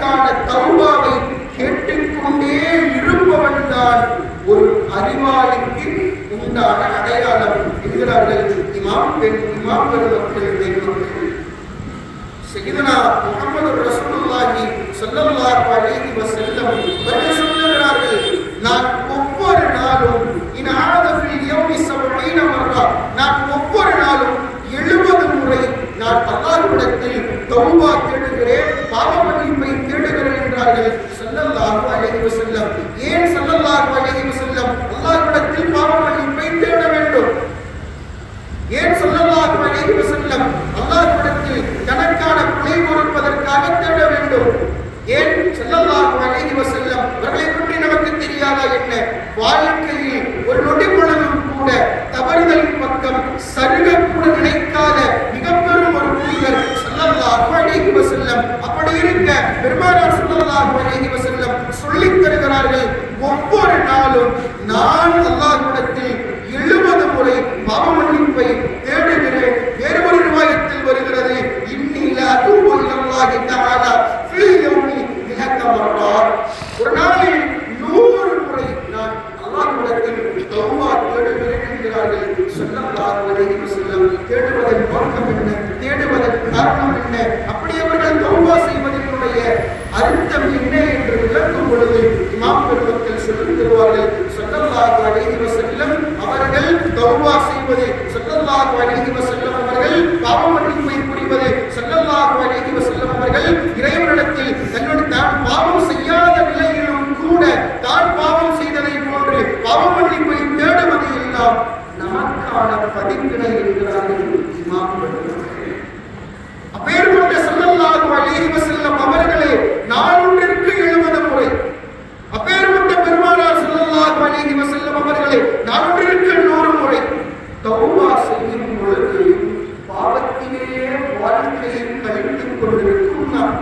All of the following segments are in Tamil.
உண்மையான தௌபாவை கேட்டுக்கொண்டே இருப்பவன் தான் ஒரு அறிவாளிக்கு உண்டான அடையாளம் என்கிறார்கள் இமாம் பெருமக்கள். சையதுனா முஹம்மது ரசூலுல்லாஹி ஸல்லல்லாஹு அலைஹி வஸல்லம் அவர்கள் சொல்லுகிறார்கள், நான் ஒவ்வொரு நாளும் நான் ஒவ்வொரு நாளும் 70 முறை நான் அல்லாஹ்விடத்தில் தௌபா தேடுகிறேன், பாவ மன்னிப்பை தேடுகிறேன் என்றார்கள் ஸல்லல்லாஹு அலைஹி வஸல்லம். ஏன் ஸல்லல்லாஹு அலைஹி வஸல்லம் அல்லாஹ்விடத்தில் பாவ மன்னிப்பை தேட வேண்டும்? ஏன் ஸல்லல்லாஹு அலைஹி வஸல்லம் அல்லாஹ்விடத்தில் தனக்கான பிழை பொறுப்பதற்காக தேட வேண்டும்? ஏன் ஸல்லல்லாஹு அலைஹி வஸல்லம் அவர்களை பற்றி நமக்கு தெரியாதா என்ன? வாழ்க்கையில் ஒரு நொடி பொழுதும் கூட தவறுதலின் பக்கம் சருக கூட நினைக்காத மிக பெரும் ஒரு புனிதர் ஸல்லல்லாஹு அலைஹி வஸல்லம். அப்படி இருக்க பெருமானார் ஸல்லல்லாஹு அலைஹி வஸல்லம் சொல்லித் தருகிறார்கள், ஒவ்வொரு நாளும் நான் அல்லாஹ்விடத்தில் 70 முறை பாவ மன்னிப்பை தேடுகிறேன். வேறு ஒரு ரிவாயத்தில் வருகிறது, இன்னி லா தூபு இலல்லாஹி தஆலா ஃபீ யௌமி மிஹத மர்ராத். ஒரு நாளில் 100 முறை நான் அல்லாஹ்விடத்தில் தௌபா தேடுகிறேன் என்கிறார்கள் ஸல்லல்லாஹு அலைஹி வஸல்லம். தேடுவதன் நோக்கம் என்ன? தேடுவதன் காரணம் என்ன? அப்படி அவர்கள் தௌபா செய்வதனுடைய அர்த்தம் என்ன என்று விளக்கும் பொழுது இமாம் பெருமக்கள் சொல்லித் தருவார்கள், ஸல்லல்லாஹு அலைஹி வஸல்லம் அவர்கள் தௌபா செய்வது, ஸல்லல்லாஹு அலைஹி வஸல்லம் அவர்கள் பாவ மன்னிப்பை புரிவது, ஸல்லல்லாஹு அலைஹி வஸல்லம் அவர்கள் இறைவனிடத்தில் தான் பாவம் செய்யாத நிலையிலும் கூட தான் பாவம் செய்ததை போன்று பாவ மன்னிப்பை தேடுவது எல்லாம் நமக்கான பதிவினை என்கிறார்கள் இமாம் பெருமக்கள். அப்பேற்பட்ட ஸல்லல்லாஹு அலைஹி வஸல்லம் அவர்களே நாளொன்றிற்கு 70 முறை, அப்பேற்பட்ட பெருமானார் ஸல்லல்லாஹு அலைஹி வஸல்லம் அவர்களே நாளொன்றிற்கு 100 முறை தௌபா செய்யும் பொழுது பாவத்திலேயே வாழ்க்கையை கழித்துக் கொண்டிருக்கும் நாம்,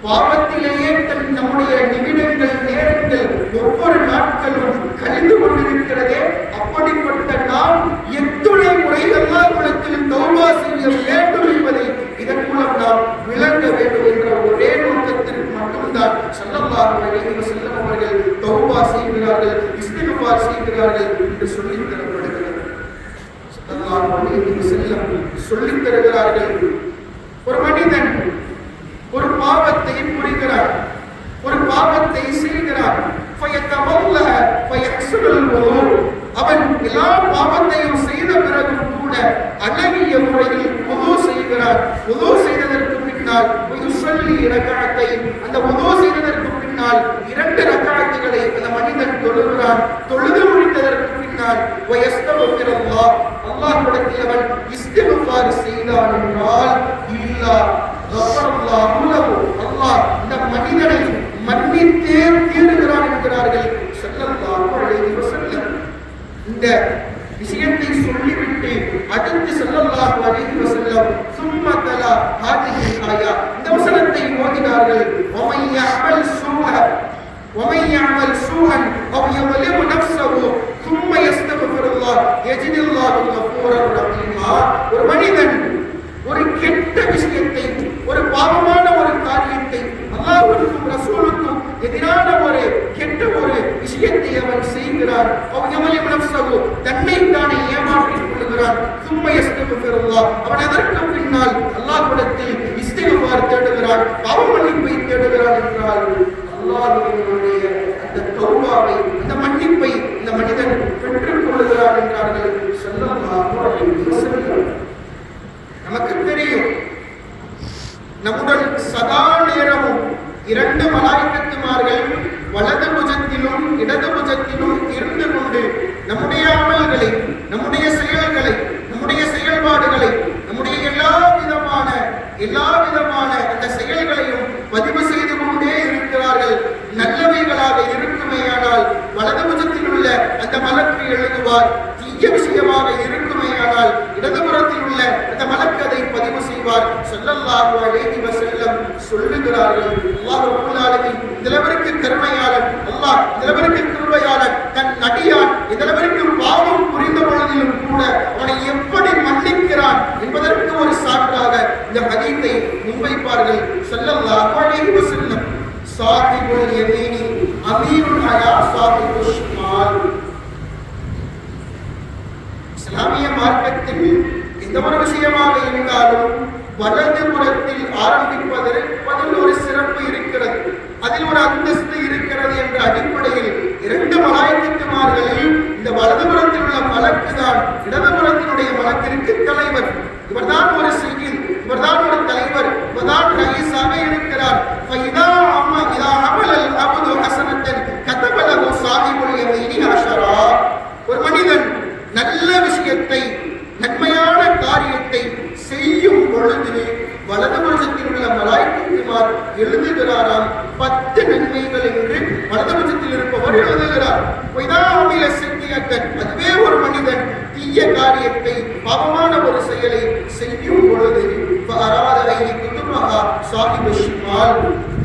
பாவத்திலேயே நம்முடைய நிமிடங்கள் நேரங்கள் ஒவ்வொரு நாட்களும் கழிந்து கொண்டிருக்கிறதே, அப்படிப்பட்ட நாம் எத்துணை முறை அல்லாஹ்விடத்தில் தௌபா செய்ய வேண்டும் என்பதை இதன் மூலம் நாம் விளங்க வேண்டும் என்ற ஒரே நோக்கத்திற்கு மட்டும்தான் ஸல்லல்லாஹு அலைஹி வஸல்லம் அவர்கள் தௌபா செய்கிறார்கள், இஸ்திக்ஃபார் செய்கிறார்கள் என்று சொல்லித் தரப்படுகிறது. ஸல்லல்லாஹு அலைஹி வஸல்லம் சொல்லித் தருகிறார்கள், ஒரு மனிதன் ஒரு பாவத்தை புரிகிறார், ஒரு பாவத்தை செய்கிறார், அவன் எல்லா பாவத்தையும் செய்த பிறகும் கூட அழகிய முறையில் வுது செய்கிறார். வுது செய்ததற்கு பின்னால் அந்த வுது செய்ததற்கு பின்னால் 2 ரக்அத்துகளை அந்த மனிதன் தொழுகிறான். தொழுது முடித்ததற்கு பின்னால் அல்லாஹ்விடத்தில் அவன் இஸ்திக்ஃபார் செய்தான் என்றால் அல்லாஹ் இந்த மனிதனை மன்னித்தே தீருகிறான் என்கிறார்கள் ஸல்லல்லாஹு அலைஹி வஸல்லம். இந்த விஷயத்தை சொல்லிவிட்டு அடுத்து ஸல்லல்லாஹு அலைஹி வஸல்லம் சும்ம தலா ஹாதிஹி ஆயா, இந்த வசனத்தை ஓதினார்கள். ومن يعمل سوءا أو يظلم نفسه ثم يستغفر الله يجد الله غفورا رحيما. ஒரு மனிதன் ஒரு கெட்ட விஷயத்தை, ஒரு பாவமான ஒரு காரியத்தை, அல்லாஹ்வுக்கும் ரசூலுக்கும் எதிரான ஒரு கெட்ட ஒரு விஷயத்தை அவன் செய்கிறான். தன்னை தானே ஏமாற்றிக் கொள்கிறான். அவன் அதற்கு பின்னால் அல்லாஹ்விடத்தில் இஸ்திக்ஃபார் தேடுகிறான், பாவ மன்னிப்பை தேடுகிறான் என்றால் அல்லாஹ்வுடைய அந்த தௌபாவை, அந்த மன்னிப்பை இந்த மனிதன் பெற்றுக் கொள்கிறான் என்றார்கள் ஸல்லல்லாஹு அலைஹி வஸல்லம். நமக்கு தெரியும், நம்முடன் சதா நேரமும் 2 மலாயிகத்துமார்கள் வலது புஜத்திலும் இடது புஜத்திலும் இருந்து கொண்டு நம்முடைய அமல்களை, நம்முடைய செயல்களை, நம்முடைய செயல்பாடுகளை, நம்முடைய எல்லா விதமான அந்த செயல்களையும் பதிவு செய்து கொண்டே இருக்கிறார்கள். நல்லவைகளாக இருக்குமேயானால் வலது புஜத்தில் உள்ள அந்த மலக்கு எழுதுவார், தீய விஷயமாக இருக்குமேயானால் இடதுபுறத்தில் உள்ள அந்த மலக்கு அதை பதிவு செய்வார். ஸல்லல்லாஹு அலைஹி வஸல்லம் சொல்லுகிறார்கள், அல்லாஹ் ரப்பல் ஆலமீன் இதலவருக்கு கருணையாளன், அல்லாஹ் இதலவருக்கு கிருபையாளன், தன் அடியான் இதலவருக்கு பாவம் புரிந்த பொழுதிலும் கூட அவனை எப்படி மன்னிக்கிறான் என்பதற்கு ஒரு சான்றாக இந்த ஹதீஸை முன்வைப்பார்கள் ஸல்லல்லாஹு அலைஹி வஸல்லம். இஸ்லாமிய மார்க்கத்தில் எந்த ஒரு விஷயமாக இருந்தாலும் வலது புறத்தில் ஆரம்பிப்பதில் ஒரு சிறப்பு இருக்கிறது, அதில் ஒரு அந்தஸ்து இருக்கிறது என்ற அடிப்படையில் 2 மலாயிக்கத்துமார்களில் இந்த வலதுபுறத்தில் உள்ள மலக்கு தான் இடதுபுறத்தினுடைய மலக்கிற்கு தலைவர். இவர்தான் ஒரு செய்யுள், இவர்தான் ஒரு தலைவர், இவர்தான் ரயீஸாக இருக்கிறார். ஒரு மனிதன் நல்ல விஷயத்தை, நன்மையான காரியத்தை செய்யும் பொழுது வலதுபுறத்தில் உள்ள மலாயிக்கத்துமார் எழுதுகிறாராம் 10 நன்மைகள் என்று வலதுபுறத்தில் இருப்பவர் எழுதுகிறார். அதுவே ஒரு மனிதன் தீய காரியத்தை, பாவமான ஒரு செயலை செய்யும் பொழுது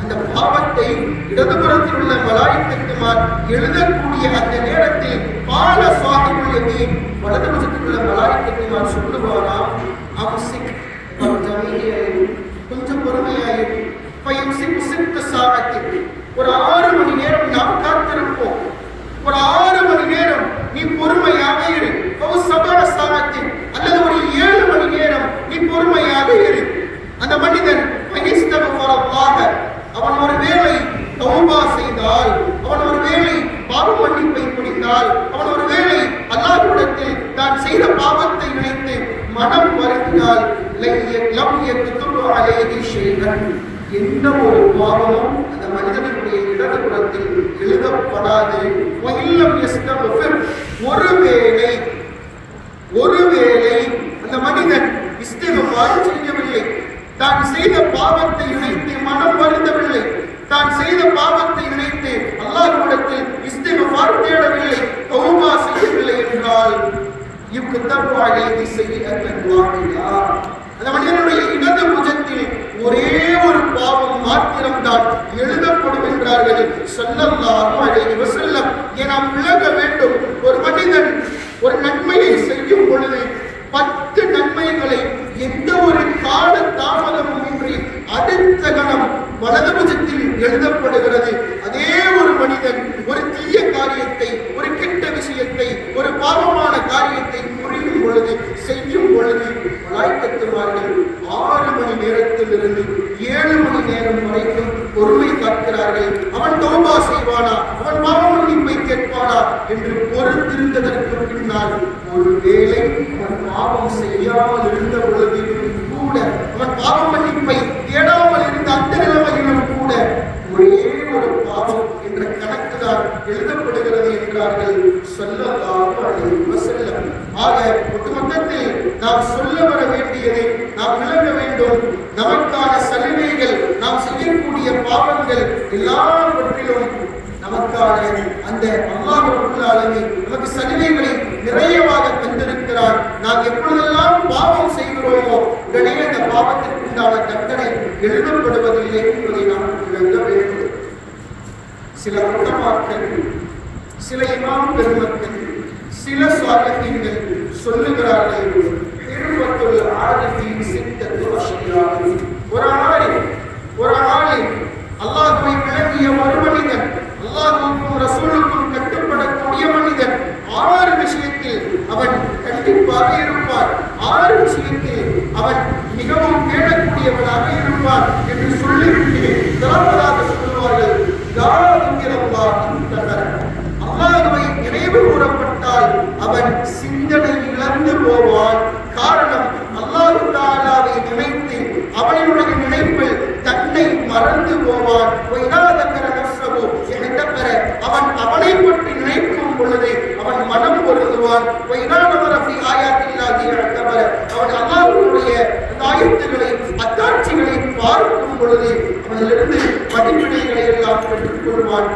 அந்த பாவத்தை இடதுபுறத்தில் உள்ள மலாயிக்கத்துமார் எழுதக்கூடிய அந்த நேரத்தில் பால சாஹிபுல் யமீன் வலதுபுறத்தில் உள்ள மலாயிக்கத்துமார் சொல்லுவாராம், கொஞ்சம் பொறுமையாயிரு, ஒரு 6 மணி நேரம் நாம் காத்திருப்போம், ஒரு 6 மணி நேரம் நீ பொறுமையாக இரு, அல்லது ஒரு 7 மணி நேரம் நீ பொறுமையாக இரு. அந்த மனிதன் அவன் ஒரு வேளை தௌபா செய்தால், அவன் ஒரு வேளை பாவ மன்னிப்பை முடிந்தால், அவன் ஒரு வேளை அல்லாஹ்விடத்தில் தான் செய்த பாவத்தை நினைத்து மனம் வருந்தினால் எந்த ஒரு பாவமும் அந்த மனிதனுடைய இடதுபுறத்தில் எழுதப்படாது. ஒருவேளை அந்த மனிதன் இஸ்திக்ஃபார் செய்யவில்லை, தான் செய்த பாவத்தை நினைத்து மனம் வருந்தவில்லை, தான் செய்த பாவத்தை நினைத்து அல்லாஹ்விடத்தில் இஸ்திக்ஃபார் தேடவில்லை, தௌபா செய்யவில்லை என்றால் அந்த மனிதனுடைய இடது புஜத்தில் ஒரே ஒரு பாவம் மாத்திரம்தான் எழுதப்படும் என்றார்கள் ஸல்லல்லாஹு அலைஹி வஸல்லம். நாம் விளங்க வேண்டும், ஒரு மனிதன் ஒரு நன்மையை செய்யும் பொழுது 10 நன்மைகளை எந்த ஒரு கால தாமதமும் இன்றி அடுத்த கணம் வலதுபுஜத்தில் எழுதப்படுகிறது. அதே ஒரு மனிதன் ஒரு தீய காரியத்தை, ஒரு கெட்ட விஷயத்தை, ஒரு பாவமான காரியத்தை புரியும் பொழுது, செய்யும் பொழுது மலாயிக்கத்துமார்கள் 6 மணி நேரத்திலிருந்து 7 மணி நேரம் வரைக்கும் பொறுமை காக்கிறார்கள். அவன் தௌபா செய்வானா, அவன் பாவ மன்னிப்பை கேட்பானா என்று பொறுத்திருந்ததற்கு பின்னால் ஒருவேளை அவன் பாவம் செய்யாமல் இருந்த பொழுது கூட, அவன் பாவ மன்னிப்பை தேடாமல் இருந்த அந்த நிலைமையிலும் கூட ஒரே ஒரு பாவம் என்ற கணக்குதான் எழுதப்படுகிறது என்றார்கள் ஸல்லல்லாஹு அலைஹி வஸல்லம். ஆக ஒட்டுமொத்தத்தில் நாம் சொல்ல வர வேண்டியதை நாம் விளங்க வேண்டும். நமக்கான சலுகைகள், நாம் செய்யக்கூடிய பாவங்கள் எல்லாவற்றிலும் நமக்கான அந்த அல்லாஹ் ரப்பல் ஆலமீன் நமக்கு சலுகைகளை நிறையவாக தந்திருக்கிறார். நாம் எப்பொழுதெல்லாம் பாவம் செய்கிறோமோ உடனே அந்த பாவத்திற்கு உண்டான தண்டனை எழுதப்படுவதில்லை என்பதை நாம் விளங்க வேண்டும். சில உலமாக்கள், சில இமாம் பெருமக்கள், சில சாலிஹீன்கள் சொல்லுகிறார்கள், ஒரு ஆளின் அல்லாஹ்வை விளங்கிய ஒரு மனிதன், அல்லாஹ்வுக்கும் ரசூலுக்கும் கட்டுப்படக்கூடிய மனிதன் 6 விஷயத்தில் அவன் கண்டிப்பாக இருப்பான், 6 விஷயத்தில் அவன் மிகவும் தேடக்கூடியவனாக இருப்பான் என்று சொல்லிவிட்டு தரப்பதாக சொல்லுவார்கள். அல்லாஹ்வை நினைவு கூறப்பட்டால் அவன் சிந்தனை இழந்து போவான். காரணம், அல்லாஹ் தஆலாவை நினைத்து அவனுடைய நினைப்பில் தன்னை மறந்து போவான். அவன் அவனை பற்றி நினைக்கும் பொழுது அவன் மனம் பொருந்துவான். அவன் அல்லாஹ்வுடைய ஆயத்துக்களை, அத்தாட்சிகளை பார்க்கும் பொழுது அவனிலிருந்து படிப்பினைகளை எல்லாம் பெற்றுக் கொள்வான்.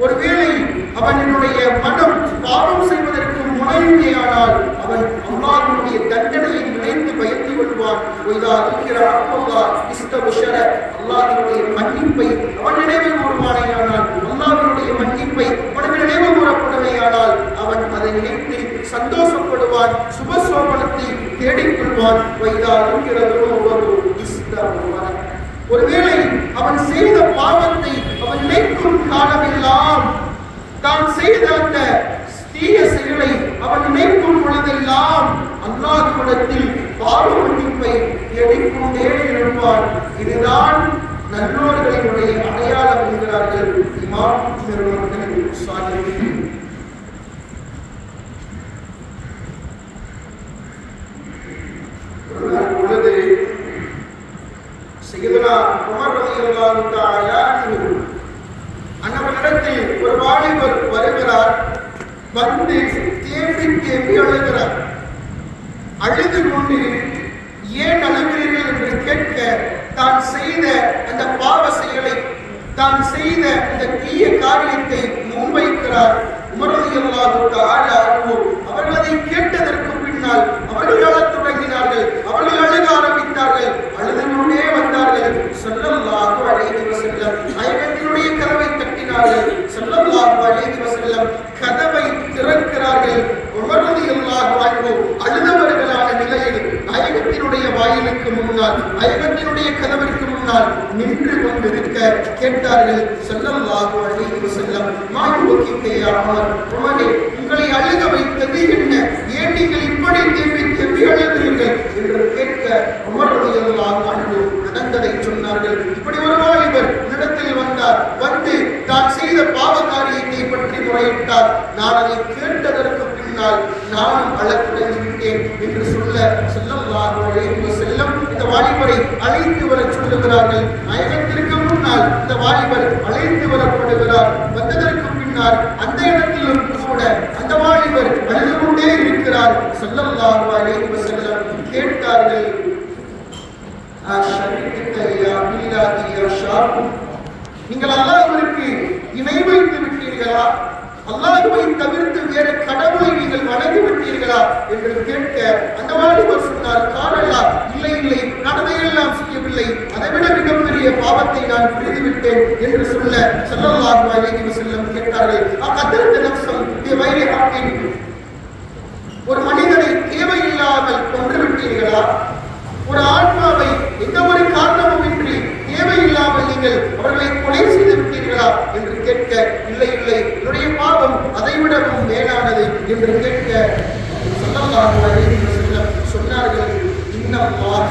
ஒருவேளை அவனுடைய மனம் பாவம் செய்வதற்கு முனைந்தேயானால் அவன் அல்லாஹ்வுடைய தண்டனையை நினைத்து பயந்து கொள்வான். அல்லாஹ்வுடைய மன்னிப்பை அவன் நினைவு கூறுவானேயானால், அல்லாஹ்வுடைய மன்னிப்பை அவனுக்கு நினைவு கூறப்படுமையானால் அவன் அதை நினைத்து சந்தோஷப்படுவான், சுபசோபனத்தை தேடிக்கொள்வான். ஒருவேளை அவன் செய்த பாவத்தை அவன் நினைக்கும் காலமெல்லாம், தான் செய்த அந்த தீய செயலை அவன் நினைக்கும் பொழுதெல்லாம் அல்லாஹ்விடத்தில் பாவ மன்னிப்பை தேடிக்கொண்டே இருப்பான். இதுதான் நல்லோர்களினுடைய அடையாளம் என்கிறார்கள் இமாம் பெருமக்கள் சாலிஹீன். பொழுது சையதுனா உமர் ரலியல்லாஹு தஆலா அன்னவரிடத்தில் ஒரு வாலிபர் வருகிறார். வந்து தேம்பி தேம்பி அழுகிறார். அழுது கொண்டு ஏன் அழுகிறீர்கள் என்று கேட்க, தான் செய்த அந்த பாவ செயலை, தான் செய்த அந்த தீய காரியத்தை முன்வைக்கிறார். உமர் ரலியல்லாஹு தஆலா அவர்கள் அதை கேட்டதற்கு பின்னால் அவர்கள் அழத் தொடங்கினார்கள். அவர்கள் அழுக ஆரம்பித்தார்கள். அழுது கொண்டே வந்தார்கள். ஸல்லல்லாஹு அலைஹி வஸல்லம் நாயகத்தினுடைய கதவை தட்டினார்கள். ஸல்லல்லாஹு அலைஹி வஸல்லம் கதவை திறக்கிறார்கள். உமர் ரலியல்லாஹு அன்ஹு அழுதவர்களான நிலையில் நாயகத்தினுடைய வாயிலுக்கு முன்னால், நாயகத்தினுடைய கதவிற்கு முன்னால் நின்று கொண்டிருக்க கேட்டார்கள். ஸல்லல்லாஹு அலைஹி வஸல்லம் மா யுபகிக யா உமர், உமரே உங்களை அழுக வைத்தது என்ன? ஏன் நீங்கள் இப்படி தேம்பி தேம்பி அழுகிறீர்கள் என்று கேட்க, உமர் ரலியல்லாஹு அன்ஹு நடந்ததை சொன்னார்கள். இப்படி ஒரு வாலிபர் இடத்தில் வந்தார். வந்து தான் செய்த பாவ காரியத்தை பற்றி முறையிட்டார். நான் அதை கேட்டதற்கு பின்னால் நானும் அழத் தொடங்கிவிட்டேன் என்று சொல்ல, ஸல்லல்லாஹு அலைஹி வஸல்லம் இந்த வாலிபரை அழைத்து வர சொல்லுகிறார்கள். நாயகத்திற்கு முன்னால் இந்த வாலிபர் அழைத்து வரப்படுகிறார். வந்ததற்கு பின்னால் அந்த இடத்திலும் கூட அந்த வாலிபர் அழுது கொண்டே இருக்கிறார். ஸல்லல்லாஹு அலைஹி வஸல்லம் கேட்டார்கள், நீங்கள் அல்லாஹ்விற்கு இணை வைத்து விட்டீர்களா? அல்லாஹ்வை தவிர்த்து வேறு கடவுளை நீங்கள் வணங்கி விட்டீர்களா என்று கேட்க, அந்த வாலிபர் சொன்னார், காரல்லா, இல்லை இல்லை, நான் அதையெல்லாம் செய்யவில்லை, அதைவிட மிகப்பெரிய பாவத்தை நான் புரிந்துவிட்டேன் என்று சொல்ல, ஸல்லல்லாஹு அலைஹி வஸல்லம் கேட்டார்கள், அகதர்த நஃப்ஸன் பிகைரி ஹக்கின், ஒரு மனிதனை தேவையில்லாமல் கொன்று விட்டீர்களா? ஒரு ஆன்மாவை எந்த ஒரு காரணமுமின்றி தேவையில்லாமல் நீங்கள் அவர்களை கொலை செய்து விட்டீர்களா என்று கேட்க, இல்லை இல்லை, என்னுடைய பாவம் அதைவிடவும் மேலானது என்று கேட்க, ஸல்லல்லாஹு அலைஹி வஸல்லம் சொன்னார்கள், இன்னல்லாஹ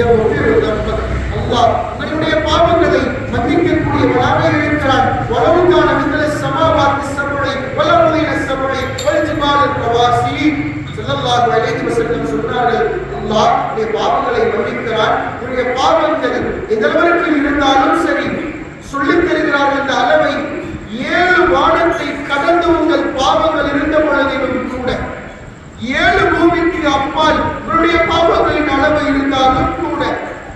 யக்ஃபிரு தன்பக, அல்லாஹ் உங்களுடைய பாவங்களை மன்னிக்கக்கூடியவனாக இருக்கிறான். வலவுகான மிஸ்ல ஸமாவாத்தி ஸபஇ வலவுதின ஸபஇ வல்ஜிபால் ரவாசி. ஸல்லல்லாஹு அலைஹி வஸல்லம் சொன்னார்கள், அல்லாஹ் உங்களுடைய பாவங்களை மன்னிக்கிறான். உங்களுடைய பாவங்கள் எதற்கு இருந்தாலும் சரி, சொல்லித் தருகிறார்கள் இந்த அளவை, 7 வானத்தை கடந்து உங்கள் பாவங்கள் இருந்த பொழுதிலும் கூட, 7 பூமிக்கு அப்பால் உங்களுடைய பாவங்களின் அளவு இருந்தாலும் கூட,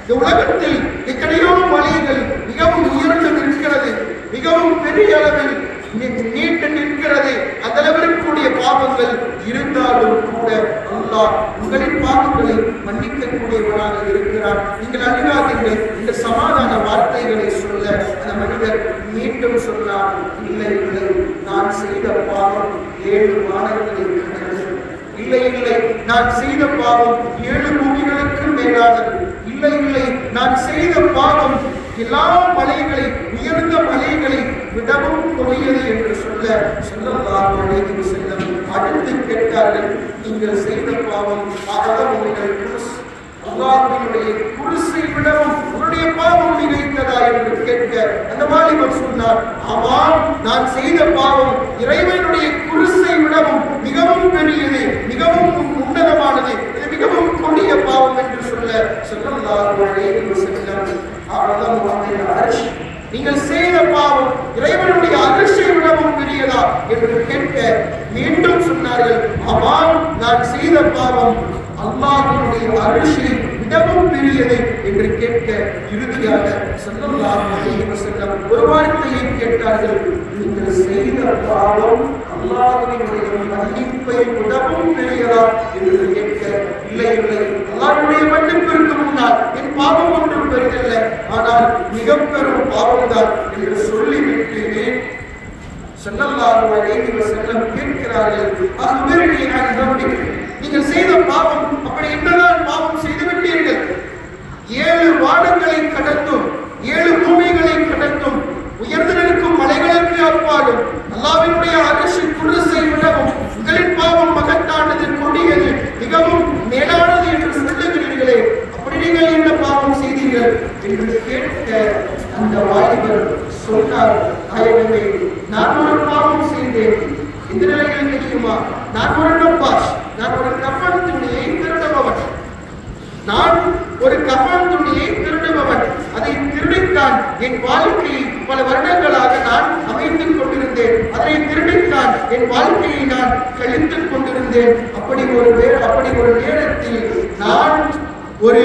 இந்த உலகத்தில் எத்தனையோ மலைகள் மிகவும் உயர்ந்து நிற்கிறது, மிகவும் பெரிய அளவில் நீட்டு நிற்கிறது, அந்த அளவிற்குரிய பாவங்கள் இருந்தாலும் கூட அல்லாஹ் உங்களின் பாவங்களை மன்னிக்கக்கூடியவனாக இருக்கிறான். நீங்கள் அழுகாதீர்கள் இந்த சமாதான வார்த்தைகளை சொல்ல, அந்த மனிதர் மீண்டும் சொன்னார், இல்லை இல்லை, நான் செய்த பாவம் 7 வானங்களில் கடந்தது, இல்லை இல்லை, நான் செய்த பாவம் 7 பூமிகளுக்கு மேலானது, இல்லை இல்லை, நான் செய்த பாவம் எல்லா மலைகளை, உயர்ந்த மலைகளை விடவும் கொடியது என்று சொல்ல, ஸல்லல்லாஹு அலைஹி வஸல்லம் அடுத்து கேட்டார்கள், நீங்கள் செய்த பாவம் அல்லாஹ்வினுடைய குர்ஸை விடவும் உங்களுடைய பாவம் மிகைத்ததா என்று கேட்க, அந்த வாலிபர் சொன்னார், ஆமாம், நான் செய்த பாவம் இறைவனுடைய குர்ஸை விடவும் மிகவும் பெரியது, மிகவும் உன்னதமானது, இது மிகவும் கொடிய பாவம் என்று சொல்ல, ஸல்லல்லாஹு அலைஹி வஸல்லம் நீங்கள் செய்த பாவம் இறைவனுடைய அரிசை விடவும் பெரியதா என்று கேட்க, மீண்டும் சொன்னார்கள், ஆமாம், நான் செய்த பாவம் அல்லாஹ்வுடைய அரிசை விடவும் பெரியது என்று கேட்க, இறுதியாக ஸல்லல்லாஹு அலைஹி வஸல்லம் ஒரு வார்த்தையை கேட்டார்கள், நீங்கள் செய்த பாவம் அல்லாஹ்வினுடைய மன்னிப்பை விடவும் பெரியதா என்று கேட்க, இல்லை இல்லை, அல்லாஹ்வுடைய மன்னிப்பிற்கு முன்னால் என் பாவம் ஒன்றும் பெரியதல்ல, ஆனால் மிக பெரும் பாவம்தான் என்று சொல்லிவிட்டு ஸல்லல்லாஹு அலைஹி வஸல்லம் கேட்கிறார்கள், அக்பிர்னி அன் தம்பிக், நீங்கள் செய்த பாவம் அப்படி என்னதான் பாவம் செய்து விட்டீர்கள்? 7 வானங்களை கடந்தும் 7 பூமிகள் செய்தீர்கள் என்று கேட்க அந்த வாலிபர் சொன்னார், நாயகமே, நான் ஒரு பாவம் செய்தேன். இந்த நிலையில் தெரியுமா, நான் ஒரு நப்பாஸ், நான் ஒரு கஃபன் துணியை திருடுபவன். நான் ஒரு கஃபன் துணியை திருடுபவன். அதை திருடித்தான் என் வாழ்க்கையை பல வருடங்களாக நான் அமைத்துக் கொண்டிருந்தேன். அதை திருடித்தான் என் வாழ்க்கையை நான் கழித்துக் கொண்டிருந்தேன். அப்படி ஒரு நேரத்தில் நான் ஒரு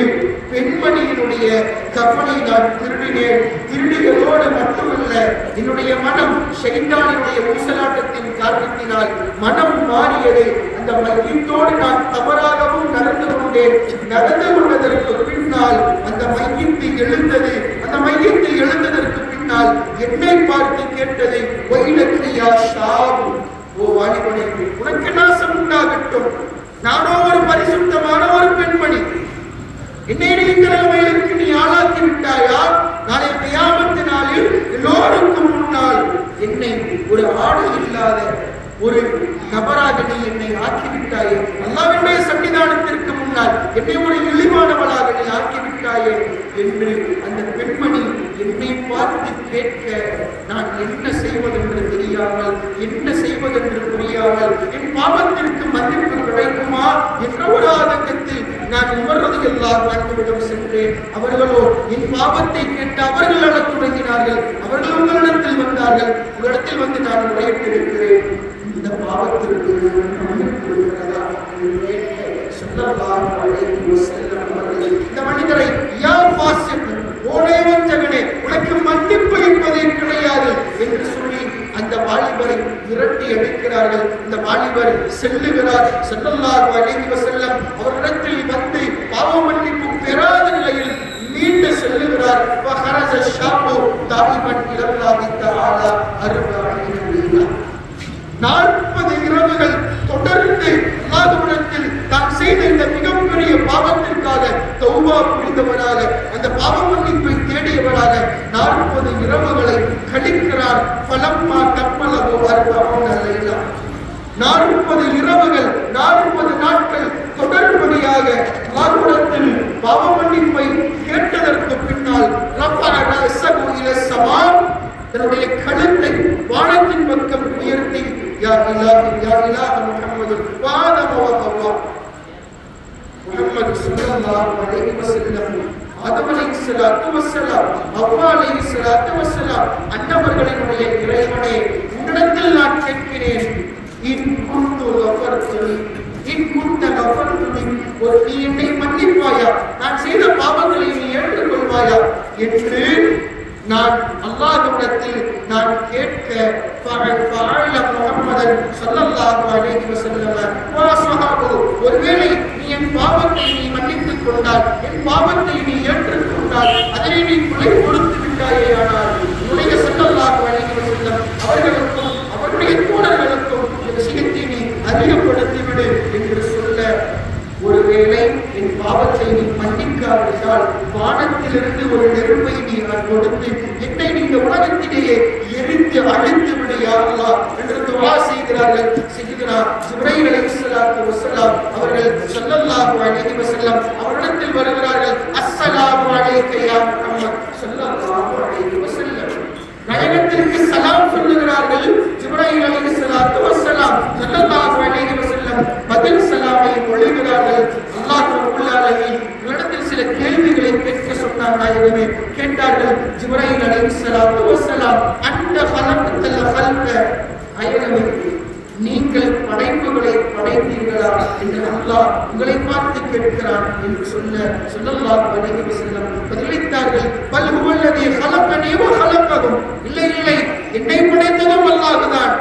பெண்மணியினுடைய கஃபனை நான் திருடினேன். திருடிகளோடு மட்டுமல்ல, என்னுடைய மனம் ஷைத்தானினுடைய ஊசலாட்டத்தின் காரணத்தினால் மனம் மாறியது. அந்த மையத்தோடு நான் தவறாகவும் நடந்து கொண்டேன். நடந்து கொண்டதற்கு பின்னால் அந்த மையத்தை எழுந்தது. அந்த மையத்தை எழுந்ததற்கு பின்னால் என்னை பார்த்து கேட்டது, ஒயிலக்கியா ஷாபு, ஓ வாலிபனே, உனக்கு நாசம் உண்டாகட்டும். நானோ ஒரு பரிசுத்தமான ஒரு பெண்மணி. என்னை இந்த நிலைமைக்கு நீ ஆளாக்கி விட்டாயா? நாளை கியாமத் நாளில் எல்லோருக்கும் முன்னால் என்னை ஒரு ஆடை இல்லாத ஒரு நபராக நீ என்னை ஆக்கிவிட்டாயே. அல்லாஹ்வுடைய சன்னிதானத்திற்கு முன்னால் என்னை ஒரு இழிவானவளாக நீ ஆக்கிவிட்டாயே என்று அந்த பெண்மணி என்னை பார்த்து கேட்க, நான் என்ன செய்வதென்று தெரியாமல், என்ன செய்வதென்று புரியாமல், என் பாவத்திற்கு மன்னிப்பு கிடைக்குமா என்ற ஒரு ஆதங்கத்தில் நான் உமர் ரலியல்லாஹு அன்ஹுவிடம் சென்றேன். அவர்களோ என் பாவத்தை கேட்டு அவர்கள் அழத் தொடங்கினார்கள். அவர்கள் உங்களிடத்தில் வந்தார்கள். உங்களிடத்தில் வந்து நான் முறையிட்டிருக்கிறேன், இந்த பாவத்திற்கு மன்னிப்பு இருக்கிறதா என்று கேட்க, ஸல்லல்லாஹு அலைஹி வஸல்லம் அவர்கள் இந்த மனிதரை, யா ஃபாஸிக், ஓடே வஞ்சகனே, உனக்கு மன்னிப்பு என்பதே கிடையாது என்று சொல்லி அந்த வாலிபரை விரட்டி அடிக்கிறார்கள். இந்த வாலிபர் செல்லுகிறார். ஸல்லல்லாஹு அலைஹி வஸல்லம் அவரிடத்தில் வந்து பாவ மன்னிப்பு பெறாத நிலையில் மீண்டு செல்லுகிறார். வஹரஜ ஷாபு தாயிபன் இலல்லாஹி தஆலா 40 இரவுகள் தொடர்ந்து அல்லாஹ்விடத்தில் தான் செய்த இந்த மிகப்பெரிய பாவத்திற்காக தௌபா புரிந்தவராக, அந்த பாவ மன்னிப்பை தேடியவராக 40 இரவுகளை கழிக்கிறார். ஃபலம்மா கம்மலஹு 40 லைலா, 40 இரவுகள் 40 நாட்கள் தொடர்படியாக அல்லாஹ்விடத்தில் பாவ மன்னிப்பை கேட்டதற்கு பின்னால் ரஃபஅ ரஸஹு இலா ஸமா, தன்னுடைய கழுத்தை வானத்தின் பக்கம் உயர்த்தி, யா இலாஹி யா இலாஹ முஹம்மது வஆதம வதல்லா, முஹம்மது ஸல்லல்லாஹு அலைஹி வஸல்லம், ஆதம் அலைஹிஸ்ஸலாத்து வஸ்ஸலாம், ஹவ்வா அலைஹிஸ்ஸலாத்து வஸ்ஸலாம் அன்னவர்களினுடைய இறைவனே, உன்னிடத்தில் நான் கேட்கிறேன், இன் குன்து கஃபர்துனி, இன் குன்த கஃபர்துனி, ஒரு நீ என்னை மன்னிப்பாயா, நான் செய்த பாவங்களை நீ ஏற்றுக்கொள்வாயா என்று நான் அல்லாஹ்விடத்தில் நான் கேட்க, ஃபஅல முஹம்மதன் ஸல்லல்லாஹு அலைஹி வஸல்லம் வ ஸஹாபு, ஒருவேளை நீ என் பாவத்தை நீ மன்னித்துக் கொண்டால், என் பாவத்தை நீ ஏற்றுக்கொண்டால், அதை நீ கொலை கொடுத்து விட்டாயேயானால், உன்னுடைய ஸல்லல்லாஹு அலைஹி வஸல்லம் அவர்களுக்கும் அவருடைய தோழர்களுக்கும் இந்த விஷயத்தை நீ அறிமுகப்படுத்திவிடு என்று சொல்ல, ஒருவேளை என் பாவத்தை நீ மன்னிக்காவிட்டால் வானத்திலிருந்து ஒரு நெருப்பை நீ நான் கொடுத்து என்னை இந்த உலகத்திலேயே எரித்து அழித்து விடு யா அல்லாஹ் என்று துஆ செய்கிறார்கள். சய்யிதுனா ஜிப்ரீல் அலைஹிஸ்ஸலாத்து வஸ்ஸலாம் அவர்கள் ஸல்லல்லாஹு அலைஹி வஸல்லம் அவரிடத்தில் வருகிறார்கள். அஸ்ஸலாமு அலைக யா முஹம்மத் ஸல்லல்லாஹு அலைஹி வஸல்லம், நாயகத்திற்கு சலாம் சொல்லுகிறார்கள். ஜிப்ரீல் அலைஹிஸ்ஸலாத்து வஸ்ஸலாம் ஸல்லல்லாஹு அலைஹி வஸல்லம் பதில் சலாமை மொழிகிறார்கள். அல்லாஹ் ரப்பல் ஆலமீன் உங்களிடத்தில் சில கேள்விகளை கேட்க சொன்னார். நாயகமே கேட்டார்கள். ஜிப்ரீல் அலைஹிஸ்ஸலாத்து வஸ்ஸலாம், அன்த ஹலக்தல் ஹல்க, நாயகமே நீங்கள் படைப்புகளை படைத்தீர்களா என்று அல்லாஹ் உங்களை பார்த்து கேட்கிறான் என்று சொல்ல, ஸல்லல்லாஹு அலைஹி வஸல்லம் பதிலளித்தார்கள், பல் ஹுவல்லதீ ஹலகனி வ ஹலககும், இல்லை இல்லை, என்னை படைத்ததும் அல்லாஹ்தான்,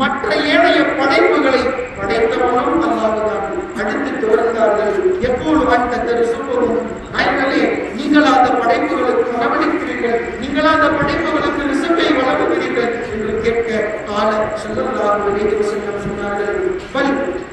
மற்ற ஏனைய படைப்புகளை படைத்தவனும் அல்லாஹ்தான். அடுத்து தொடர்ந்தார்கள், எப்போது அந்த தரிசுபவும், நாயகமே நீங்கள் அந்த படைப்புகளுக்கு வரவழைக்கிறீர்கள், நீங்கள் அந்த படைப்புகளுக்கு ரிசப்பை வழங்குகிறீர்கள் என்று கேட்க, கால ஸல்லல்லாஹு அலைஹி வஸல்லம் சொன்னார்கள், பல்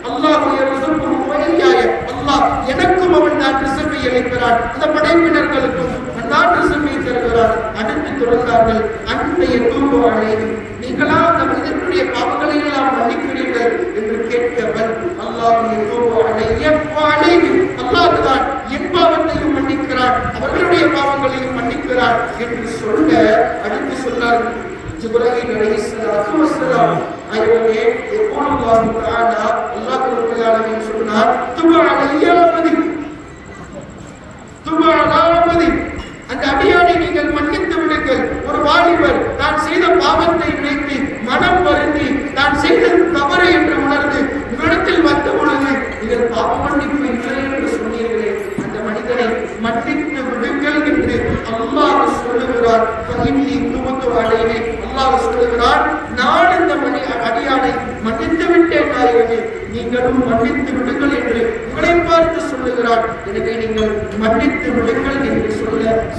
அல்லாஹ் யர்ஸுகு வய்யாய, அல்லாஹ் எனக்கும் அவன் தான் ரிசப்பை அளிக்கிறான், அந்த படைப்பினர்களுக்கும் நான் ரிசப்பை தருகிறான். அடுத்து தொடர்ந்தார்கள், அன்றைய தூபு அலைஹி, நீங்களா அந்த மனிதனுடைய பாவங்களை எல்லாம் மன்னிக்கிறீர்கள் என்று கேட்கவன், அல்லாஹ் யதூபு அலைஹி, அல்லாஹ் தான் என் பாவத்தையும் மன்னிக்கிறான், அவர்களுடைய பாவங்களையும் மன்னிக்கிறான் என்று சொல்ல அடுத்து சொன்னார்கள் ஜிப்ரீல் அலைஹிஸ்ஸலாத்து வஸ்ஸலாம் ஐயோனே யகூலுல்லாஹு தஆலா அல்லாஹ் ரப்பல் ஆலமீன் சொன்னார் துப அலையா மதி துப அலா மதி அந்த அடியானை நீங்கள் மன்னித்து விடுங்கள். ஒரு வாலிபர் தான் செய்த பாவத்தை நினைத்து மனம் வருந்தி தான் செய்தது தவறு என்று உணர்ந்து உங்களிடத்தில் வந்த பொழுது நீங்கள் பாவ மன்னிப்பு இல்லை என்று சொன்னீர்களே, அந்த மனிதனை மன்னித்து விடுங்கள் என்று அல்லாஹ் சொல்லுகிறார். அல்லாஹ் சொல்லுகிறார், நான் இந்த அடியானை மன்னித்து விட்டேன் நாயகனே, நீங்களும் மன்னித்து விடுங்கள் என்று உங்களை பார்த்து சொல்லுகிறார். எனவே நீங்கள் மன்னித்து விடுங்கள் என்று சொல்ல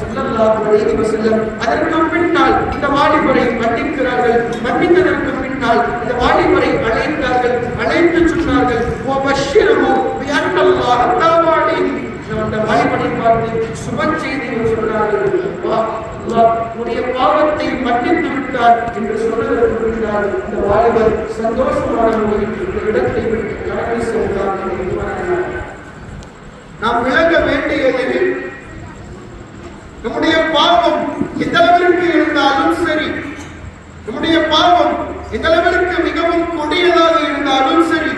ஸல்லல்லாஹு அலைஹி வஸல்லம் அதற்கு பின்னால் இந்த வாலிபரை மன்னிக்கிறார்கள். மன்னித்ததற்கு பின்னால் இந்த வாலிபரை அழைத்தார்கள். அழைத்து சொன்னார்கள் வபஷ்ஷிருஹு பிஅன்னல்லாஹ தஆலா அலைஹி. அந்த வாலிபரை பார்த்து சுப செய்தியை சொன்னார்கள். உன்னுடைய பாவத்தை மன்னித்து விட்டார் என்று சொன்னதற்கு பின்னால் இந்த வாலிபர் சந்தோஷமான முறையில் இந்த இடத்தை விட்டு கடந்து சென்றார். நாம் விளங்க வேண்டியது, நம்முடைய பாவம் எந்த அளவிற்கு இருந்தாலும் சரி, நம்முடைய பாவம் எந்த அளவிற்கு மிகவும் கொடியதாக இருந்தாலும் சரி,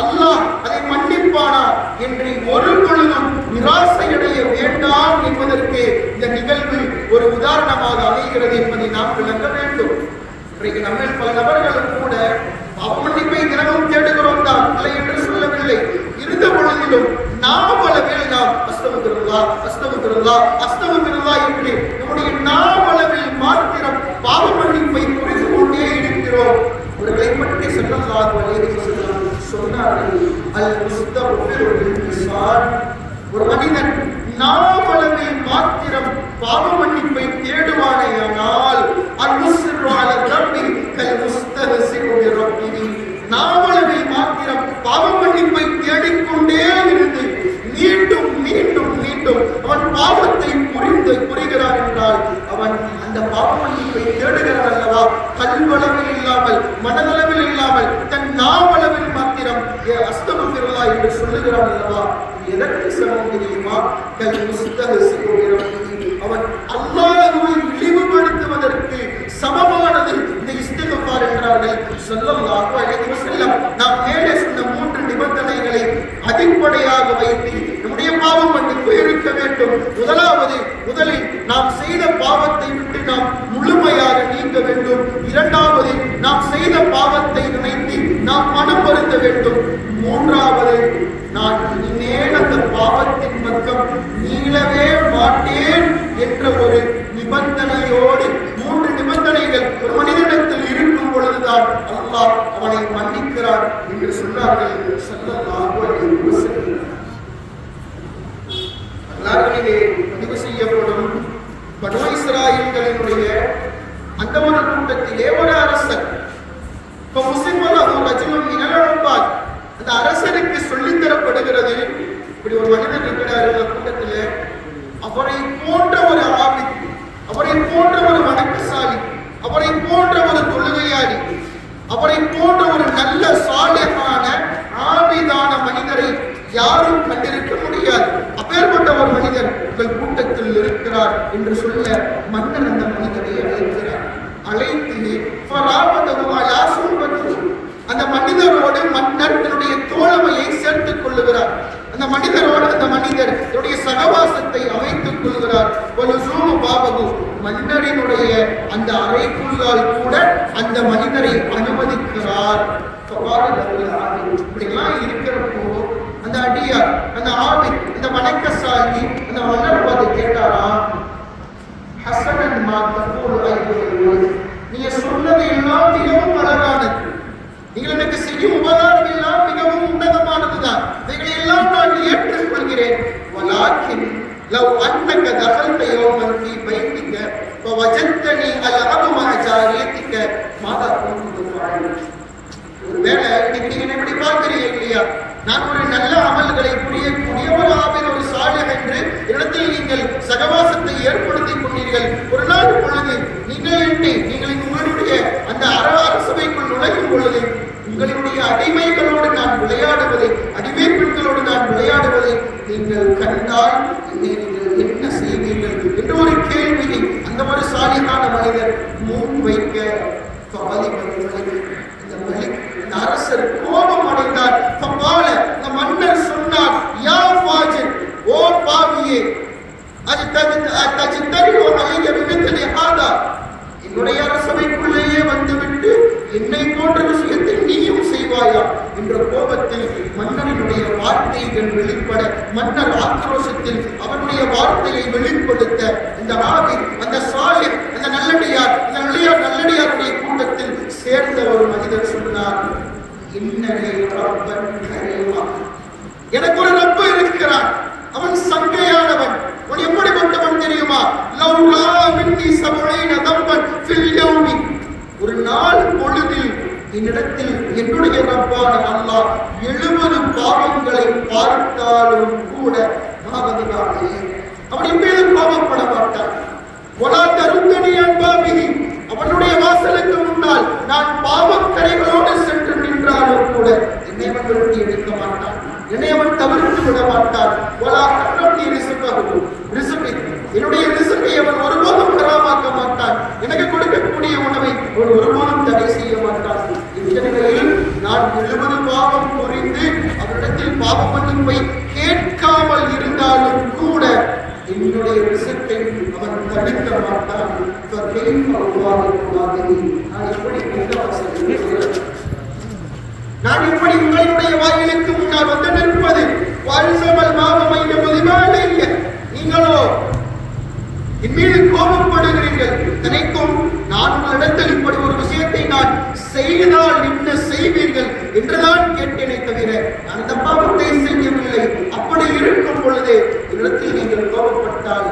அல்லாஹ் அதை மன்னிப்பானா என்று ஒரு பொழுதும் நிராசையடைய வேண்டாம் என்பதற்கு இந்த நிகழ்வு ஒரு உதாரணமாக அமைகிறது என்பதை நாம் விளங்க வேண்டும். இன்றைக்கு நம்ம பல நபர்களும் கூட பாவ மன்னிப்பை தினமும் தேடுகிறோம் தான், இல்லை என்று சொல்லவில்லை. இருந்த பொழுதிலும் நாவளவில் நாம் அஸ்தக்ஃபிருல்லாஹ் அஸ்தக்ஃபிருல்லாஹ் அஸ்தக்ஃபிருல்லாஹ் என்று நம்முடைய நாவளவில் மாத்திரம் பாவ மன்னிப்பை புரிந்து கொண்டே இருக்கிறோம். அவர்களை பற்றி ஸல்லல்லாஹு அலைஹி வஸல்லம் சொன்னார்கள், அல் முஸ்தக்ஃபிரு பில் லிசான். ஒரு மனிதன் நாவளவில் மாத்திரம் பாவ மன்னிப்பை தேடுவானேயானால் அல் முஸ்ரு அலா ரப்பி கல் முஸ்தஹ்சிரு பி ரப்பிஹி. நாவளவில் மாத்திரம் பாவ மன்னிப்பை தேடிக்கொண்டே இருந்து மீண்டும் மீண்டும் மீண்டும் அவன் பாவத்தை புரிகிறான் என்றால் அவன் அந்த பாவ மன்னிப்பை தேடுகிறான் அல்லவா? கல்வளவில் இல்லாமல், மனதளவில் இல்லாமல், தன் நாவளவில் மாத்திரம் அஸ்தக்ஃபிருல்லாஹ் என்று சொல்லுகிறான் அல்லவா? எதற்கு சமம் தெரியுமா? கல் முஸ்தஹ்சிரு பி ரப்பிஹி. அவன் அல்லாஹ்வை இழிவுபடுத்துவதற்கு சமமானது இந்த இஸ்திக்ஃபார் என்றார்கள் ஸல்லல்லாஹு அலைஹி வஸல்லம். நாம் மேலே சொன்ன 3 நிபந்தனைகளை அடிப்படையாக வைத்து நம்முடைய பாவ மன்னிப்பு இருக்க வேண்டும். முதலில் நாம் செய்த பாவத்தை விட்டு நாம் முழுமையாக நீங்க வேண்டும். இரண்டாவது, நாம் செய்த பாவத்தை நினைத்து நாம் மனம் வருந்த வேண்டும். மூன்றாவது, நான் இனிமேல் அந்த பாவத்தின் பக்கம் நீளவே மாட்டேன் என்ற ஒரு நிபந்தனையோடு, 3 நிபந்தனைகள் ஒரு மனிதனிடத்தில் இருக்கும் பொழுதுதான் அல்லாஹ் அவனை மன்னிக்கிறான் என்று சொன்னார்கள் ஸல்லல்லாஹு அலைஹி வஸல்லம். வரலாற்றிலே பதிவு செய்யப்படும் பனு இஸ்ராயீல்களினுடைய அந்த ஒரு கூட்டத்திலே ஒரு அரசர், அந்த அரசருக்கு சொல்லித் தரப்படுகிறது, இப்படி ஒரு மனிதன் இருக்கிறார் இந்த கூட்டத்தில், அவரை போன்ற ஒரு ஆபித், அவரை போன்ற ஒரு வணக்கசாலி, அவரை போன்ற ஒரு தொழுகையாளி, அவரை போன்ற ஒரு நல்ல சாலிஹான ஆபிதான மனிதரை யாரும் கண்டிருக்க முடியாது. அப்பேற்பட்ட ஒரு மனிதர் உங்கள் கூட்டத்தில் இருக்கிறார் என்று சொல்ல மன்னர் அந்த மனிதரை அழைக்கிறார். அழைத்து அந்த மனிதரோடு மன்னர் தன்னுடைய தோழமையை சேர்த்துக் கொள்ளுகிறார். அந்த மனிதரோடு அந்த மனிதர் தன்னுடைய சகவாசத்தை அமைத்துக் கொள்கிறார். மன்னரினுடைய அந்த அறைக்குள்ளால் கூட அந்த மனிதரை அனுமதிக்கிறார். இப்படிலாம் இருக்கிறப்போ அந்த அடியார், அந்த ஆபித், அந்த வணக்கசாலி அந்த மன்னர் பார்த்து கேட்டாரா, ஹஸனன் மா தகூலு ஐயுல், நீங்க சொன்னது எல்லாம் மிகவும் அழகானது, நீங்கள் எனக்கு செய்யும் உபகாரம் எல்லாம் மிகவும் உன்னதமானதுதான், இவைகளை எல்லாம் நான் ஏற்றுக்கொள்கிறேன். வலாக்கின் லவ் அன்னக தகல்த யௌமன் ஃபீ பைத்திக வவஜத்தனி அல்அபு மஅ ஜாரியத்திக மாதா குன்து ஃபஅல். ஒருவேளை இன்னைக்கு நீங்க எப்படி பார்க்கிறீங்க இல்லையா, நான் ஒரு நல்ல அமல்களை புரியக்கூடிய ஒரு ஆபித், ஒரு சாலிஹ் என்று இடத்தில் நீங்கள் சகவாசத்தை ஏற்படுத்திக் கொண்டீர்கள். ஒரு நாள் பொழுது நீங்கள் உங்களுடைய அந்த அரசவைக்குள் நுழையும் பொழுது உங்களுடைய அடிமைகளோடு நான் விளையாடுவதை, அடிமை பெண்களோடு நான் விளையாடுவதை நீங்கள் கண்டால் நீங்கள் என்னுடைய அரசவைக்குள்ளேயே வந்துவிட்டு என்னை போன்ற விஷயத்தை நீயும் செய்வாயா என்ற கோபத்தில் மன்னனுடைய வார்த்தைகள் வெளிப்பட, மன்னர் ஆக்ரோஷத்தில் அவனுடைய வார்த்தையை வெளிப்படுத்த இந்த ஆவி, அந்த சாலிஹ், அந்த நல்லடியாருடைய கூட்டத்தில் சேர்ந்த ஒரு மனிதர் சொன்னார், எனக்கு ஒரு ரப்ப இருக்கிறான், அவன் சங்கையானவன். அவன் எப்படிப்பட்டவன் தெரியுமா? ஒரு நாள் பொழுதில் என்னிடத்தில் என்னுடைய ரப்பான அல்லாஹ் 70 பாவங்களை பார்த்தாலும் கூட அவன் மீது கோபப்பட மாட்டான். அவனுடைய வாசலுக்கு முன்னால் நான் பாவக்கரைகளோடு சென்று நின்றாலும் கூட என்னை அவன் விட்டு எடுக்க மாட்டான், என்னை அவன் தவிர்த்து விட மாட்டான். என்னுடைய ரிசுக்கை அவன் ஒருபோதும் ஹராமாக்க மாட்டான், எனக்கு கொடுக்கக்கூடிய உணவை அவன் ஒருபோதும் தடை செய்ய மாட்டான். இந்த நிலையில் நான் 70 பாவம் புரிந்து அவரிடத்தில் பாவ மன்னிப்பை கேட்காமல் இருந்தாலும் கூட என்னுடைய ரிசுக்கை அவன் தடுக்க மாட்டான். நான் எப்படி உங்களுடைய வாயிலுக்கு முன்னால் வந்து நிற்பது? நீங்களோ என் மீது கோபப்படுகிறீர்கள். நினைக்கும் நான் உங்களிடத்தில் இப்படி ஒரு விஷயத்தை நான் செய்தால் என்ன செய்வீர்கள் என்றுதான் கேட்டேனே தவிர நான் அந்த பாவத்தை செய்யவில்லை. அப்படி இருக்கும் பொழுது இடத்தில் நீங்கள் கோபப்பட்டால்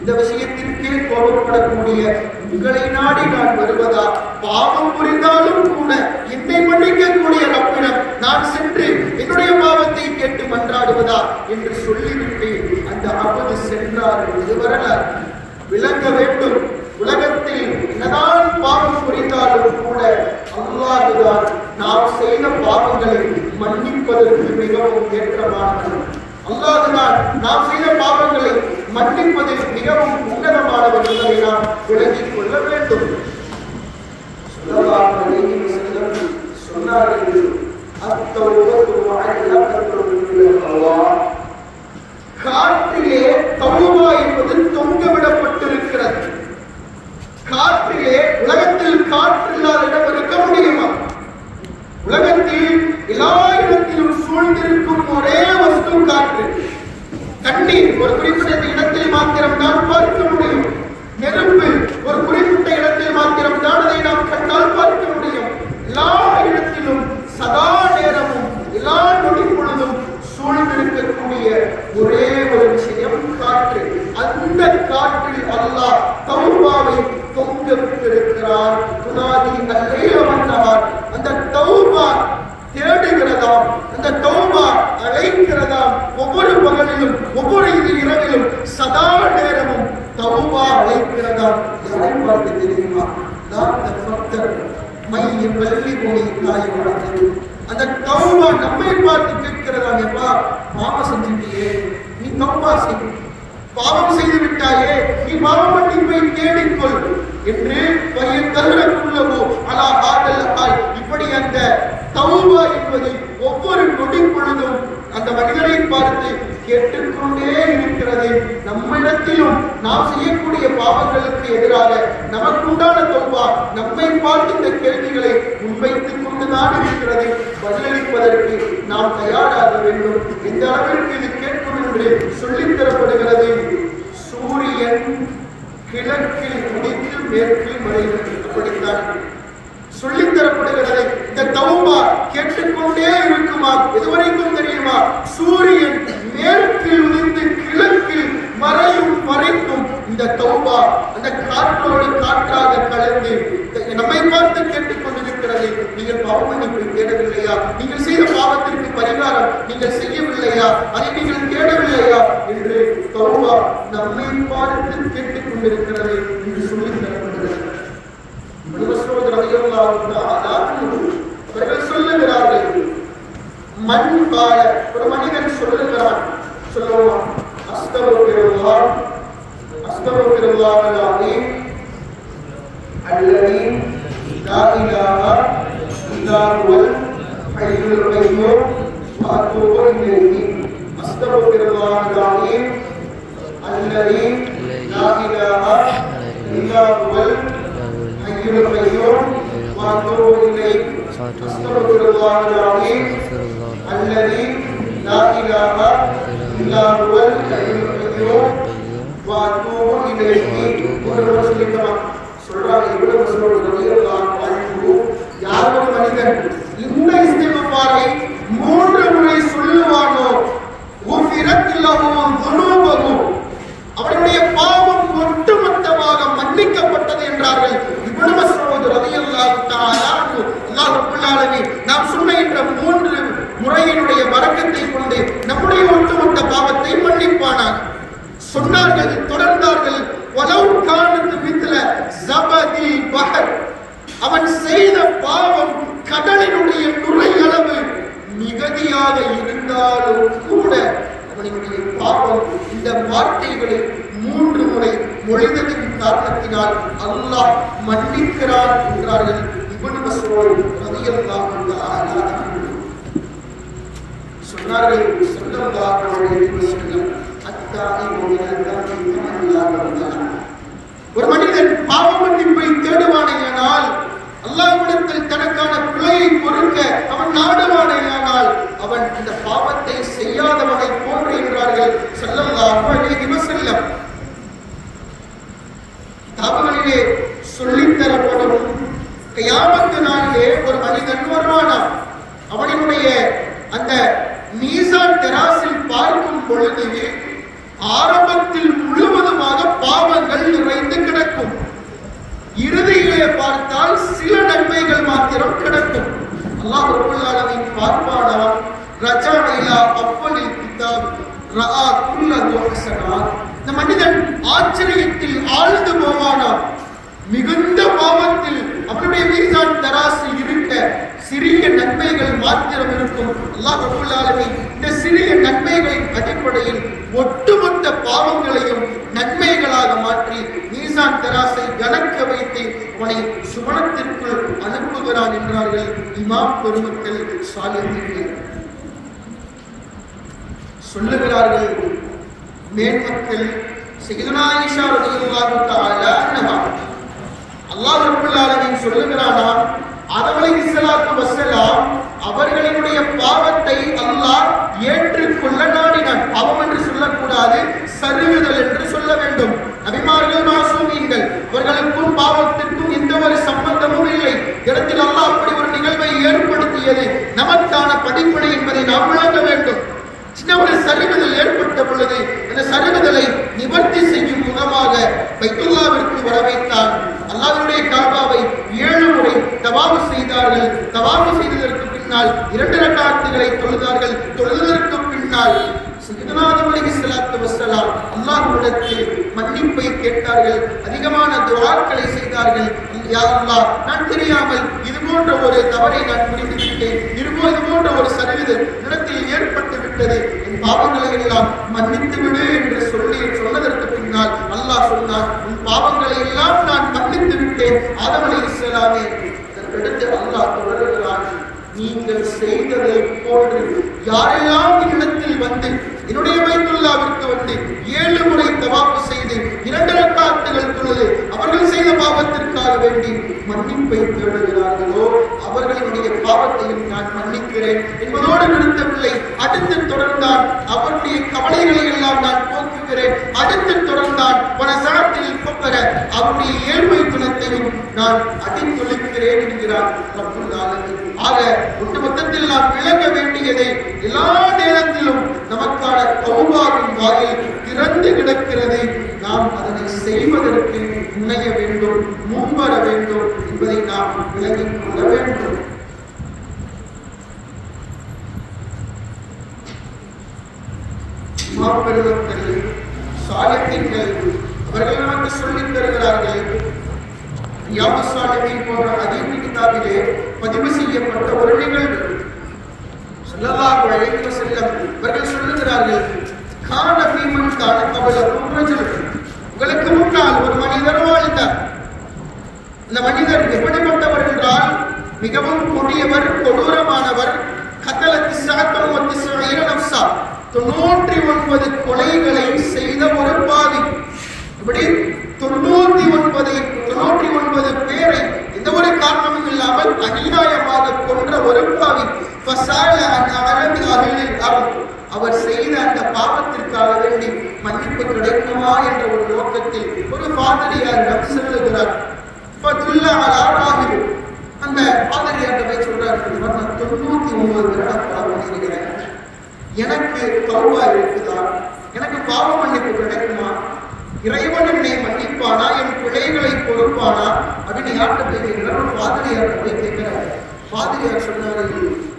இந்த விஷயத்திற்கே கோபப்படக்கூடிய உங்களை நாடி நான் வருவதா? பாவம் புரிந்தாலும் கூட என்னை மன்னிக்கக்கூடிய ரப்பிடம் நான் சென்று என்னுடைய பாவத்தை கேட்டு மன்றாடுவதா என்று சொல்லிவிட்டு அந்த அபது சென்றார். இதுவரலாறு விளங்க வேண்டும். உலகத்தில் என்னதான் பாவம் புரிந்தாலும் கூட அல்லாஹ்தான் நாம் செய்த பாவங்களை மன்னிப்பதற்கு மிகவும் ஏற்றமானது. அல்லாஹ்தான் நாம் செய்த பாவங்களை மன்னிப்பதில் மிகவும் உன்னதமானவர் என்பதை நாம் விளங்கிக் கொள்ள வேண்டும். சொன்னார்கள், காற்றிலே தௌபா என்பது தொங்கவிடப்பட்டிருக்கிறது. காற்றிலே உலகத்தில் காற்று இல்லாத இடம் இருக்க முடியுமா? உலகத்தில் எல்லா இடத்திலும் சூழ்ந்திருக்கும் ஒரே வஸ்து காற்று. தண்ணீர் ஒரு குறிப்பிட்ட இடத்தில் மாத்திரம் தான் பார்க்க முடியும். நெருப்பு ஒரு குறிப்பிட்ட இடத்தில் மாத்திரம் தான் அதை நாம் கண்டால் பார்க்க முடியும். எல்லா இடத்திலும் சதா நேரமும் எல்லா நொடி பொழுதும் சூழ்ந்திருக்கக்கூடிய ஒரே ஒரு விஷயம் காற்று. அந்த காற்றில் அல்லாஹ் தௌபாவை தொங்க விட்டிருக்கிறார். துனாதி அல்லேவன்னஹார். அந்த தௌபா தேடுகிறதாம், அந்த தௌபா அழைக்கிறதாம். ஒவ்வொரு பகலிலும் ஒவ்வொரு இரவிலும் சதா நேரமும் தௌபா அழைக்கிறதாம். யாரை பார்த்து தெரியுமா? மையம் வெள்ளி போய் காயப்படாது. அந்த தௌபா நம்மை பார்த்து கேட்கிறதாம், எப்பா பாவம் செஞ்சுட்டியே, நீ தௌபா செய். பாவம் செய்து விட்டாயே, நீ பாவ மன்னிப்பை தேடிக்கொள் என்று தருணக்குள்ளவோ அலா ஆதல் ஆய். இப்படி அந்த தௌபா என்பதை ஒவ்வொரு நொடி பொழுதும் அந்த மனிதரை பார்த்து கேட்டுக்கொண்டே இருக்கிறது. நம்மிடத்திலும் நாம் செய்யக்கூடிய பாவங்களுக்கு எதிராக நமக்குண்டான தௌபா நம்மை பார்த்து இந்த கேள்விகளை முன்வைத்துக் கொண்டுதான் இருக்கிறது. பதிலளிப்பதற்கு நாம் தயாராக வேண்டும். எந்த அளவிற்கு இது கேட்கும் என்று சொல்லித் தரப்படுகிறது. சூரியன் கிழக்கில் உதித்து மேற்கில் மறைகிறது. அப்படித்தான் சொல்லித் தரப்படுகிறது. இந்த தௌபா கேட்டுக்கொண்டே இருக்குமா? எதுவரைக்கும் தெரியுமா? சூரியன் மேற்கில் உதித்து கிழக்கில் மறையும் வரைக்கும் இந்த தௌபா அந்த காற்றோடு காற்றாக கலந்து நம்மை பார்த்து கேட்டுக் கொண்டிருக்கிறது. நீங்கள் பாவ மன்னிப்பை தேடவில்லையா? நீங்கள் செய்த பாவத்திற்கு பரிகாரம் நீங்கள் செய்யவில்லையா? அதை நீங்கள் தேடவில்லையா என்று தௌபா நம்மை பார்த்து கேட்டுக் கொண்டிருக்கிறது என்று சொல்லித் தரப்படுகிறது. அவர்கள் சொல்லுகிறார்கள், மண் கால ஒரு மனிதன் சொல்லுகிறான், சொல்லுவான், அஸ்தக்ஃபிருல்லாஹ் அஸ்தக்ஃபிருல்லாஹ் அல்-அலீம் அல்லதீ லா இலாஹா இல்லா ஹுவல் ஹய்யுல் கய்யூம் வ அத்தூபு இலைஹி. அஸ்தக்ஃபிருல்லாஹ் அல்-அலீம் الذي لا إله إلا هو الحي القيوم وأتوب إليه أستغفر الله العظيم الذي لا إله إلا هو الحي القيوم وأتوب إليه ஒரு முஸ்லிமா சொல்றாங்க இப்னு மஸ்ஊத் ரலியல்லாஹு அன்ஹு யார் ஒரு மனிதன் இந்த இஸ்திக்ஃபாரை 3 முறை சொல்லுவானோ குஃபிரத் லஹு ذُنُوبُهُ அவருடைய பாவம் ஒட்டுமொத்தமாக மன்னிக்கப்பட்டது என்றார்கள் இப்னு மஸ்ஊத் ரலியல்லாஹு தஆலா அன்ஹு. அல்லாஹ் ரப்பல் ஆலமீன் நாம் சொன்ன இந்த 3 முறையினுடைய பரக்கத்தை கொண்டு நம்முடைய ஒட்டுமொத்த பாவத்தை மன்னிப்பானார் சொன்னார்கள். தொடர்ந்தார்கள் வலவ் கானத் மித்ல ஜபதி பஹர் அவன் செய்த பாவம் கடலினுடைய நுரை அளவு மிகதியாக இருந்தாலும் கூட அவனுடைய பாவம் இந்த வார்த்தைகளை 3 முறை மொழிந்ததின் காரணத்தினால் அல்லாஹ் மன்னிக்கிறான் என்றார்கள் இப்னு மஸ்ஊத் ரலியல்லாஹு தஆலா அன்ஹு. சொன்னார்கள் ஸல்லல்லாஹு அலைஹி வஸல்லம் ஒரு மனிதன் பாவ மன்னிப்பை தேடுவானேயானால் அல்லாஹ்விடத்தில் தனக்கான பிழையை பொறுக்க அவன் நாடுவானேயானால் அவன் இந்த பாவத்தை செய்யாதவனை போன்று என்றார்கள் ஸல்லல்லாஹு அலைஹி வஸல்லம். தாபங்களிலே சொல்லித்தரப்படும் கியாமத் நாளிலே ஒரு மனிதன் வருவானாம். அவனுடைய அந்த மீசான் தெராசில் பார்க்கும் பொழுது ஆரம்பத்தில் முழுவதுமாக பாவங்கள் நிறைந்து கிடக்கும். இறுதியிலே பார்த்தால் சில நன்மைகள் மாத்திரம் கிடக்கும். அல்லாஹ் ரப்பல் ஆலமீன் பார்ப்பானாம் ரஜாஇலா அவ்வலில் கிதாப் ரஆ குல்லது ஹஸனாத். இந்த மனிதன் ஆச்சரியத்தில் ஆழ்ந்து போவானாம். மிகுந்த பாவத்தில் அவனுடைய மீசான் தராசு இருக்க சிறிய நன்மைகள் மாத்திரம் இருக்கும். அல்லாஹ் ரப்பல் ஆலமீன் இந்த சிறிய நன்மைகளின் அடிப்படையில் ஒட்டுமொத்த பாவங்களையும் நன்மைகளாக மாற்றி மீசான் தராசை கணக்க வைத்து அவனை சுவனத்திற்குள் அனுப்புகிறான் என்றார்கள் இமாம் பெருமக்கள் சாலிஹீன்கள். சொல்லுகிறார்கள் மேன்மக்கள் சய்யிதுனா ஆயிஷா ரலியல்லாஹு தஆலா அன்ஹா அல்லாஹ் ரப்பல் ஆலமீன் சொல்லுகிறானா ஆதம் அலைஹிஸ்ஸலாத்து வஸ்ஸலாம் அவர்களினுடைய பாவத்தை அல்லாஹ் ஏற்றுக்கொள்ள நாடினான். பாவம் என்று சொல்லக்கூடாது, சருகுதல் என்று சொல்ல வேண்டும். நபிமார்கள் மாசூமீன்கள், அவர்களுக்கும் பாவத்திற்கும் எந்த ஒரு சம்பந்தமும் இல்லை. இடத்தில் அல்லாஹ் அப்படி ஒரு நிகழ்வை ஏற்படுத்தியது நமக்கான படிப்படை என்பதை நாம் விளங்க வேண்டும். சின்ன ஒரு சருகுதல் ஏற்பட்ட பொழுது அந்த சருகுதலை நிவர்த்தி செய்யும் முகமாக பைத்துல்லாவிற்கு வரவைத்தான். அல்லாஹ்வுடைய காபாவை 7 முறை தவாஃப் செய்தார்கள். தவாஃப் செய்ததற்கு பின்னால் 2 ரக்காத்துகளை தொழுதார்கள். தொழுததற்கு பின்னால் சய்யிதுனா ஆதம் அலைஹிஸ்ஸலாத்து வஸ்ஸலாம் அல்லாஹ்விடத்தில் மன்னிப்பை கேட்டார்கள். அதிகமான துஆக்களை செய்தார்கள். யா அல்லாஹ், நான் தெரியாமல் இது போன்ற ஒரு தவறை நான் புரிந்து விட்டேன். இது போன்ற ஒரு சருகுதல் இடத்தில் ஏற்பட்டு விட்டது. என் பாவங்களை எல்லாம் மன்னித்து விடு என்று சொன்னதற்கு பின்னால் அல்லாஹ் சொன்னார், உன் பாவங்களை எல்லாம் நான் மன்னித்து விட்டேன் ஆதம் அலைஹிஸ்ஸலாமே. அதற்கடுத்து அல்லாஹ் தொடர்கிறான், நீங்கள் செய்ததை போன்று யாரெல்லாம் என்னிடத்தில் வந்து என்னுடைய பைத்துல்லாவிற்கு வந்து 7 முறை தவாஃப் செய்து 2 ரக்காத்துகள் தொழுது அவர்கள் செய்த பாவத்திற்காக வேண்டி மன்னிப்பை தேடுகிறார்களோ அவர்களுடைய பாவத்தையும் நான் மன்னிக்கிறேன் என்பதோடு நிறுத்தவில்லை. அடுத்து தொடர்ந்தான், அவருடைய கவலைகளை எல்லாம் நான் போக்குகிறேன். அடுத்து தொடர்ந்தான், வனசாத்தில் கொப்பர அவருடைய ஏழ்மை குணத்தையும் நான் அடித்தொழிக்கிறேன் என்கிறார் ரப்பல் ஆலமீன். ஆக ஒட்டுமொத்தத்தில் நாம் விளங்க வேண்டியதை எல்லா நேரத்திலும் நமக்கான தௌபாவின் வாயில் திறந்து கிடக்கிறது. நாம் அதனை செய்வதற்கு முன்னைய வேண்டும், முன்வர வேண்டும் என்பதை நாம் விளங்கிக் கொள்ள வேண்டும். மாபெருமக்கள் சாலிஹீன்கள் அவர்கள் நமக்கு சொல்லித் தருகிறார்கள். ரியாதுஸ் ஸாலிஹீன் போன்ற ஹதீஸ் கிதாபிலே பதிவு செய்யப்பட்ட ஒரு நிகழ்வு. ஸல்லல்லாஹு அலைஹி வஸல்லம் அவர்கள் சொல்லுகிறார்கள், கான ஃபீமன் கான கபலகும் ரஜுல், உங்களுக்கு முன்னால் ஒரு மனிதர் வாழ்ந்தார். இந்த மனிதர் எப்படிப்பட்டவர் என்றால் மிகவும் கொடியவர், கொடூரமானவர். கத்தல 99 நஃப்ஸா, 99 கொலைகளை செய்த ஒரு பாவி. இப்படி 99 பேரை எந்த ஒரு காரணமும் இல்லாமல் அநியாயமாக கொன்ற ஒரு பாவி. அவர் செய்த அந்த பாவத்திற்காக வேண்டி மன்னிப்பு கிடைக்குமா என்ற ஒரு நோக்கத்தில் ஒரு பாதிரியாரிடம் செல்லுகிறார். அந்த பாதிரியாரிடமே சொல்றார், 99 வருடம் பாவம் செய்கிறேன், எனக்கு தௌபா இருக்குதா, எனக்கு பாவ மன்னிப்பு கிடைக்குமா, இறைவன் என்னை மன்னிப்பானா, என் பிள்ளைகளை பொறுப்பானா அப்படின்னு யார்கிட்ட போய் கேட்கிறார்? ஒரு பாதிரியார்கிட்ட போய் கேட்கிறார். பாதிரியார் சொன்னாரு,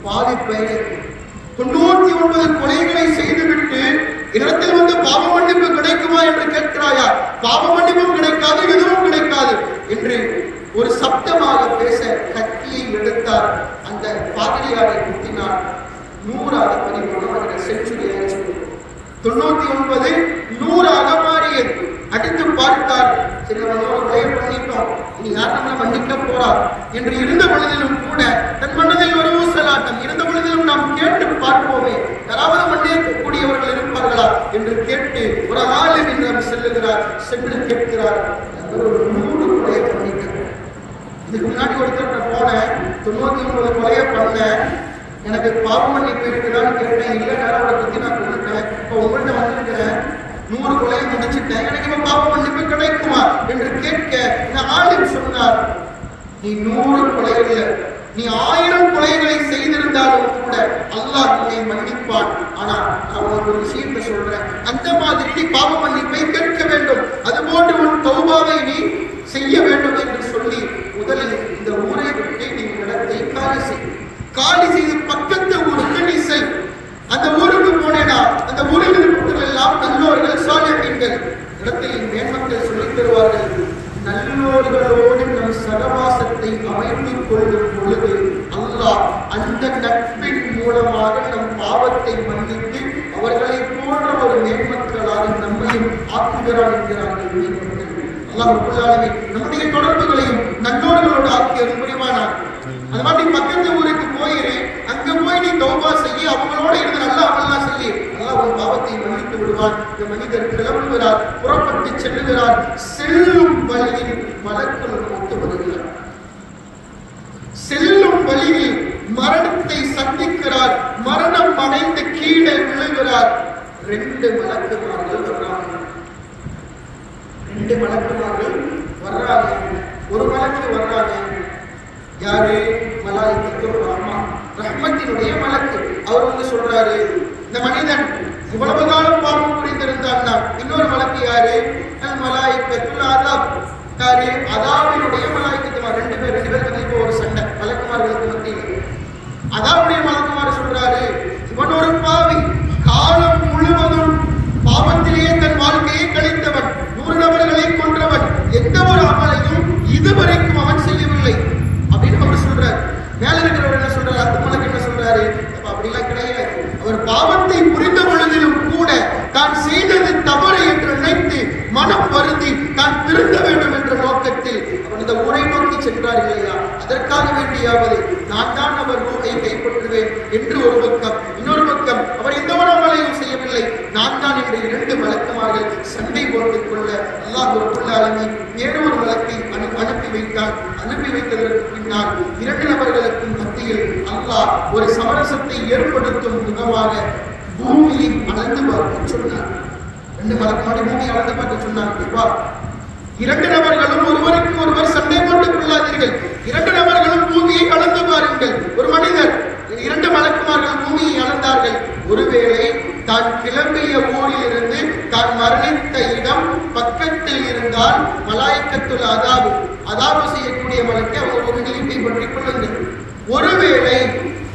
பாதி பையன் 99 கொலைகளை செய்துவிட்டு இடத்தில் வந்து பாவ மன்னிப்பு கிடைக்குமா என்று கேட்கிறாயா? பாவ மன்னிப்பும் கிடைக்காது, எதுவும் கிடைக்காது என்று ஒரு சப்தமாக பேச கத்தியை எடுத்தார். அந்த பாதிரியாரை குத்தினார். 100ஆக பரிமாணம் செஞ்சுரி 99 100ஆக மாறியது. அடித்து பார்த்தார். சரி, நம்ம பண்ணிட்டோம், இனி யார் நம்மளை மன்னிக்க போறார் என்று இருந்த பொழுதிலும் கூட தன் மனதில் ஒரு ஊசலாட்டம் இருந்த பொழுதிலும் நாம் கேட்டு பார்ப்போமே, யாராவது மன்னிக்கக்கூடியவர்கள் இருப்பார்களா என்று கேட்டு ஒரு ஆளும் என்று செல்லுகிறார். சென்று கேட்கிறார், ஒரு 100 கொலையை பண்ணிட்டேன், இதுக்கு முன்னாடி ஒருத்தர் போனேன், 99 கொலையை பண்ண, எனக்கு பாவ மன்னிப்பு இருக்குதான்னு கேட்டேன். இல்லை, நேரோட பத்தி நான் கொண்டுட்டேன், இப்போ உங்கள்கிட்ட வந்திருக்கிறேன், 100 கொலையை முடிச்சுட்டேன், எனக்கு இப்ப பாவ மன்னிப்பு கிடைக்குமா என்று கேட்க இந்த ஆளும் சொன்னார், நீ 100 கொலை இல்லை, நீ 1000 கொலைகளை செய்திருந்தாலும் கூட அல்லாஹ் உன்னை மன்னிப்பான். ஆனா நான் ஒரு விஷயத்தை சொல்றேன், அந்த மாதிரி நீ பாவ மன்னிப்பை கேட்க வேண்டும், அதுபோன்று உன் தௌபாவை நீ செய்ய வேண்டும் என்று சொல்லி முதலில் இந்த ஊரை விட்டு நீ இடத்தை காலி செய்து பக்கத்து ஊருக்கு நீ செல். அந்த ஊருக்கு போனேனா அந்த ஊரில் இருப்பவர்கள் எல்லாம் நல்லோர்கள், சாலிஹீன்கள். இடத்தில் மேன்மக்கள் சொல்லித் தருவார்கள், நல்லோர்களோடு நம் சகவாசத்தை அமைத்துக் கொள்ளும் பொழுது அல்லாஹ் அந்த நட்பின் மூலமாக நம் பாவத்தை மன்னித்து அவர்களை போன்ற ஒரு மேன்மக்களாக நம்மையும் ஆக்குகிறார் என்கிறார்கள் மேன்மக்கள். அல்லாஹ் ரப்பல் ஆலமீன் நம்முடைய தொடர்புகளையும் நல்லோர்களோடு ஆக்கி அருள் புரிவானார். அது மாதிரி பக்கத்து ஊருக்கு போயிரு, அங்க போய் நீ தௌபா செய்ய, அவங்களோட இருந்து நல்லா அமல்லாம் செய்ய, அல்லாஹ் உன் பாவத்தை மன்னித்து விடுவான். இந்த மனிதர் கிளம்புகிறார், புறப்பட்டு செல்லுகிறார். செல்லும் வழியில் மலக்குள் ஒத்து வருகிறார். செல்லும் வழியில் மரணத்தை சந்திக்கிறார். மரணம் அடைந்து கீழே விழுகிறார். 2 மலக்குமார்கள் வர்றாங்க. 2 மலக்குமார்கள் வர்றாங்க. ஒரு மலக்கு வர்றாங்க. யாரு? மலாயிக்கத்துர் ரஹ்மான், ரஹ்மத்தினுடைய மலக்கு. அவர் வந்து சொல்றாரு, இந்த மனிதன் இவ்வளவு காலம் பாவம் புரிந்திருந்தான். இன்னொரு மலக்கு யாரு? மலாயிக்கத்துல் அதாப். யாரு? அதாபினுடைய மலாயிக்கத்துமார். 2 பேர் இப்போ ஒரு சண்டை மலக்குமார்களுக்கு மத்தியில். அதாவுடைய மலக்குமார் சொல்றாரு, இவன் ஒரு பாவி, காலம் முழுவதும் பாவத்திலேயே தன் வாழ்க்கையை கழித்தவன், 100 நபர்களை கொன்றவன், எந்த ஒரு அமலையும் இதுவரைக்கும் அவன் செய்யவில்லை அப்படின்னு அவர் சொல்றாரு. மேல இருக்கிறவர் என்ன சொல்றாரு? அந்த மலக்கு என்ன சொல்றாரு? அப்படிலாம் கிடையாது. அவர் பாவத்தை புரிந்த பொழுதிலும் கூட தான் செய்தது தவறு என்று நினைத்து மனம் வருந்தி தான் திருந்த வேண்டும் என்ற நோக்கத்தில் அவர் இந்த ஊரை நோக்கி சென்றார் இல்லையா? அதற்காக வேண்டியாவது நான் தான் அவர் ரூஹை கைப்பற்றுவேன் என்று ஒரு பக்கம், இன்னொரு பக்கம் அவர் எந்த ஒரு அமலையும் செய்யவில்லை, நான் தான் என்று 2 மலக்குமார்கள் சண்டை போட்டுக் கொள்ள அல்லாஹ் ரப்பல் ஆலமீன் வேறு ஒரு மலக்கை அனுப்பி வைத்தார். அனுப்பி வைத்ததற்கு பின்னால் 2 நபர்களுக்கும் மத்தியில் அல்லாஹ் ஒரு சமரசத்தை ஏற்படுத்தும் விதமாக பூமியை அளந்து பார்க்க சொன்னார். 2 மலக்குமாரி பூமியை அளந்து பார்க்க சொன்னார். 2 நபர்களும் ஒருவருக்கு ஒருவர் சண்டை போட்டுக் கொள்ளாதீர்கள், 2 நபர்களும் பூமியை அளந்து பாருங்கள். ஒரு மனிதர் 2 மலக்குமார்கள் பூமியை அளந்தார்கள். ஒருவேளை தான் கிளம்பிய ஊரில் இருந்து தான் மரணித்த இடம் பக்கத்தில் இருந்தால் மலாயிக்கத்துல் அதாபு செய்யக்கூடிய மலக்கை அவர் ஒரு நீட்டை பற்றிக் கொள்ளுங்கள். ஒருவேளை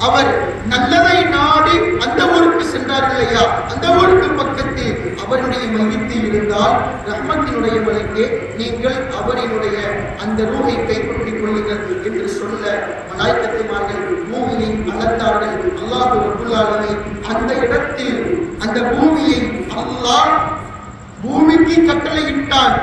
அவர் நல்லதை நாடி அந்த ஊருக்கு சென்றார்கள் இல்லையா, அந்த ஊருக்கு பக்கத்தில் அவருடைய மையத்து இருந்தால் ரஹ்மத்தினுடைய மலைக்கே நீங்கள் அவரினுடைய அந்த ரூஹை கைப்பற்றிக் கொள்ளுங்கள் என்று சொல்ல மலாய்க்கத்துமார்கள் பூமியை அளந்தார்கள். அல்லாஹ் ரப்பல் ஆலமீன் அந்த இடத்தில் அந்த பூமியை அல்லாஹ் பூமிக்கு கட்டளையிட்டான்.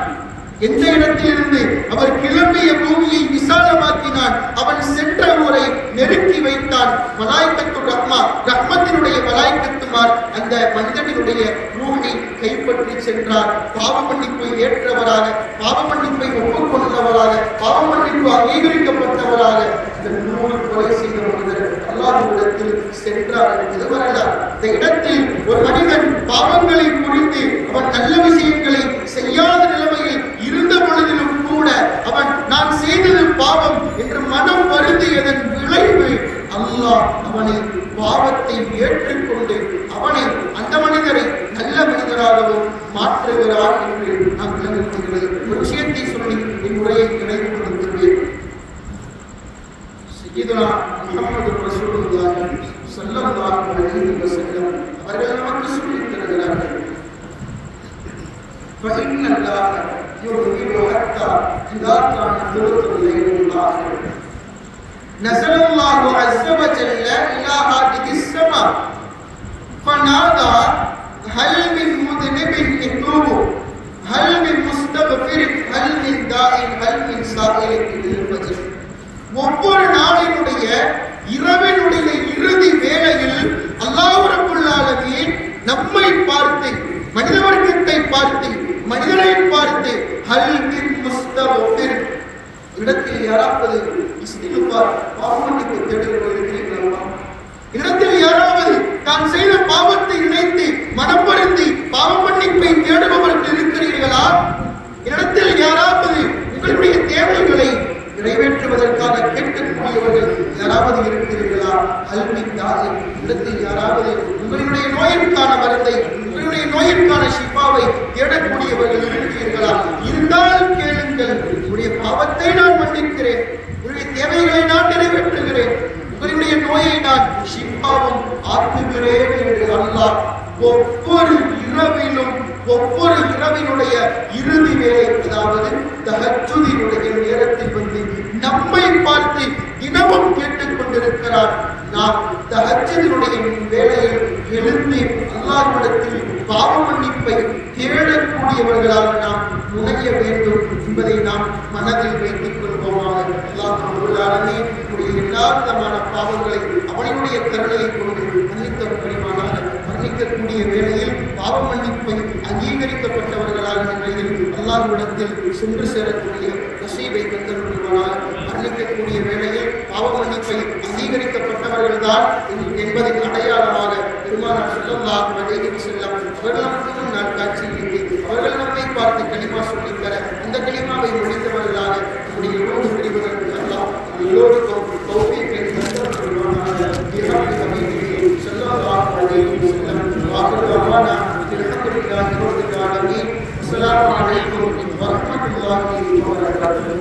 எந்த இடத்திலிருந்து அவர் கிளம்பிய பூமியை விசாலமாக்கினான், அவன் சென்ற ஊரை நெருக்கி வைத்தான். மலாய்க்கத்து ரஹ்மா, ரஹ்மத்தினுடைய மலாய்க்கத்துமார் அந்த மனிதனுடைய ரூஹை கைப்பற்றி சென்றார். பாவ மன்னிப்பை ஏற்றவராக, பாவ மன்னிப்பை ஒப்புக்கொண்டவராக, பாவ மன்னிப்பு அங்கீகரிக்கப்பட்டவராக இந்த 100 கொலை செய்த மனிதர் அல்லாஹ்விடத்தில் சென்றார். இதுவரைதான் இந்த இடத்தில் ஒரு மனிதன் பாவங்களை புரிந்து அவன் நல்ல விஷயங்களை செய்யாத நிலைமையில் இருந்த பொழுதிலும் கூட அவன் நான் செய்தது பாவம் என்று மனம் வருந்தியதன் விளைவு அல்லாஹ் அவனை பாவத்தை ஏற்றுக்கொண்டு அவனை அந்த மனிதரை நல்ல மனிதராகவும் மாற்றுகிறார் என்று நாம் விளங்கிக் கொள்கிறது. ஒரு விஷயத்தை சொல்லி என் உரையை நினைவுபடுத்துகிறேன். சய்யிதுனா முஹம்மது ரசூலுல்லாஹி ஸல்லல்லாஹு அலைஹி வஸல்லம் அவர்கள் நமக்கு சொல்லித் தருகிறார்கள், فإن الله يغفر حتى إذا كان ثلث الليل الآخر نزل الله عز وجل إلى هذه السماء فنادى هل من مذنب يتوب هل من مستغفر هل من داع هل من سائل للفجر. ஒவ்வொரு நாளினுடைய இரவினுடைய இறுதி வேளையில் அல்லாஹ் ரப்பல் ஆலமீன் நம்மை பார்த்து, மனித வர்க்கத்தை பார்த்து, மனிதனை பார்த்து ஹல் மின் முஸ்தக்ஃபிர், இடத்தில் யாராவது இஸ்திக்ஃபார் பாவமன்னிப்பு தேடுகிறீர்களா? இடத்தில் யாராவது தான் செய்த பாவத்தை நினைத்து மனம் வருந்தி பாவ மன்னிப்பை தேடுபவர்கள் இருக்கிறீர்களா? இடத்தில் யாராவது உங்களுடைய தேவைகளை நிறைவேற்றுவதற்காக கேட்கக்கூடியவர்கள் யாராவது இருக்கிறீர்களா? அல்மின் தாய், இடத்தில் யாராவது உங்களுடைய நோயிற்கான மருந்தை, உங்களுடைய நோயிற்கான ஷிஃபாவை தேடக்கூடியவர்கள் இருக்கிறீர்களா? இருந்தால் கேளுங்கள், உங்களுடைய பாவத்தை நான் மன்னிக்கிறேன், உங்களுடைய தேவைகளை நான் நிறைவேற்றுகிறேன், உங்களுடைய நோயை நான் ஷிஃபாவும் ஆக்குகிறேன் என்று அல்லாஹ் ஒவ்வொரு இரவிலும், ஒவ்வொரு இரவினுடைய இறுதி வேளை, அதாவது தஹஜ்ஜுதினுடைய நேரத்தில் வந்து நம்மை பார்த்து தினமும் கேட்டுக் கொண்டிருக்கிறார். நாம் தஹஜ்ஜுதினுடைய வேளையில் எழுந்து அல்லாஹ்விடத்தில் பாவ மன்னிப்பை தேடக்கூடியவர்களாக நாம் முனைய வேண்டும் என்பதை நாம் மனதில் வைத்துக் கொள்வோமாக. அல்லாஹ் ரப்பல் ஆலமீன் நம்முடைய எல்லா விதமான பாவங்களை அவனுடைய கருணையை கொண்டு மன்னித்தவர் புரிவானாக. மன்னிக்கக்கூடிய வேளையில் பாவ மன்னிப்பை அங்கீகரிக்கப்பட்டவர்களாக நிலையில் அல்லாஹ்விடத்தில் சென்று சேரக்கூடிய நசீபை தந்தல் புரிவானாக. மன்னிக்கக்கூடிய வேளையில் பாவ மன்னிப்பை அங்கீகரிக்கப்பட்டவர்கள் தான் என்பதின் அடையாளமாக பெருமானார் ஸல்லல்லாஹு அலைஹி வஸல்லம் அவர்கள் நமக்கு முன்னால் காட்சியிட்டு அவர்கள் நம்மை பார்த்து கலிமா சொல்லித் தர அந்த கலிமாவை முடித்தவர்களாக நம்முடைய எல்லோரு பிரிவதற்கு அல்லாஹ் எல்லோருக்கும் தௌஃபீக்கை தந்தல் புரிவானாக. ஸல்லல்லாஹு அலைஹி வஸல்லம் வாஹிரு தஅவானா அல்ஹம்துலில்லாஹி ரப்பில் ஆலமீன். அஸ்ஸலாமு அலைக்கும் வரஹ்மத்துல்லாஹி வபரகாத்துஹு.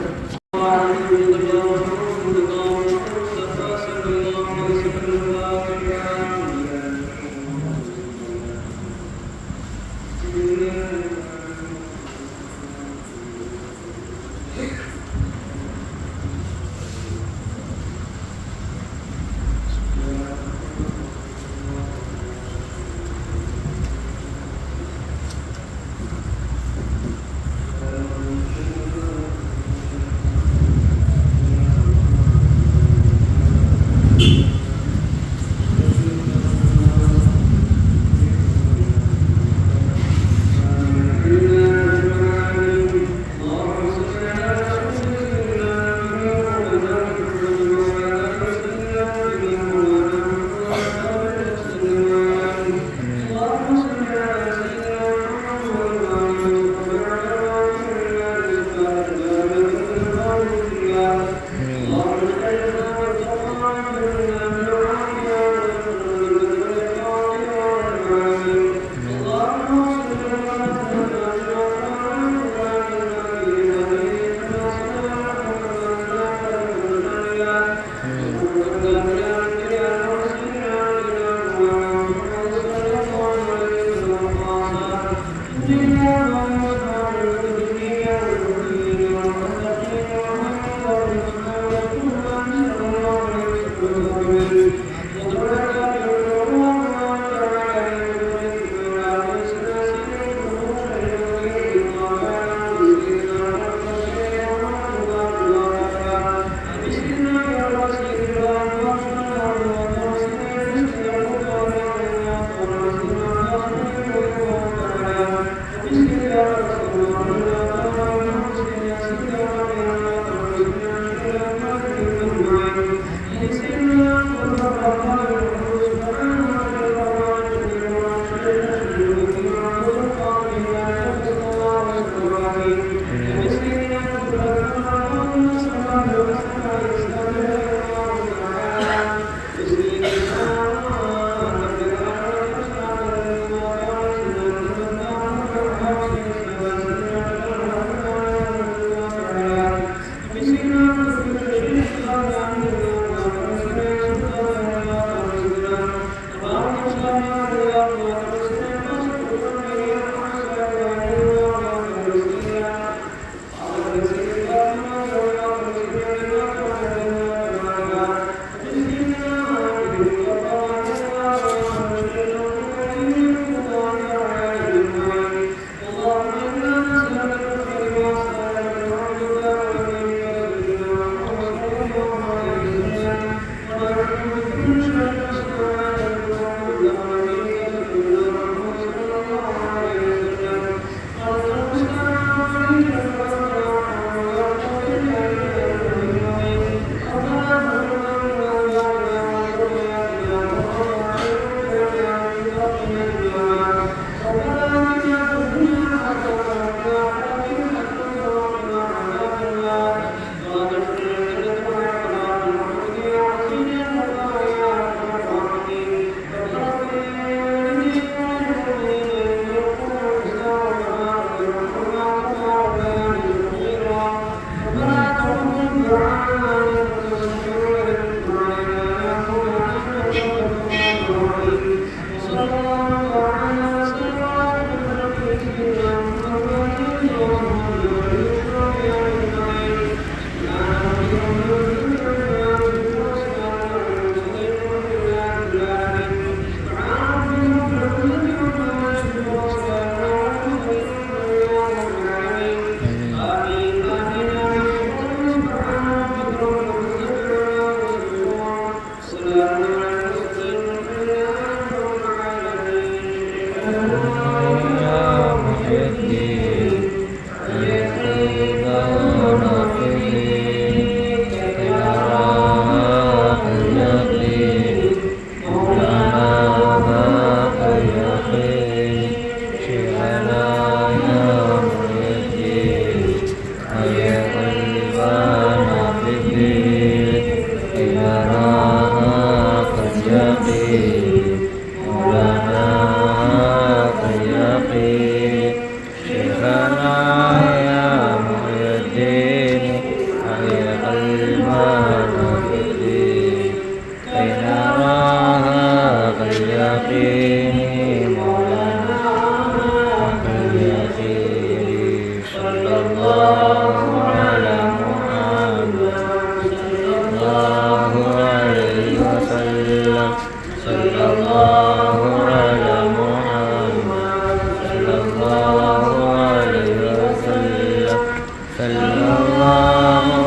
الله على محمد صلى الله عليه وسلم صلى الله على محمد صلى الله عليه وسلم صلى الله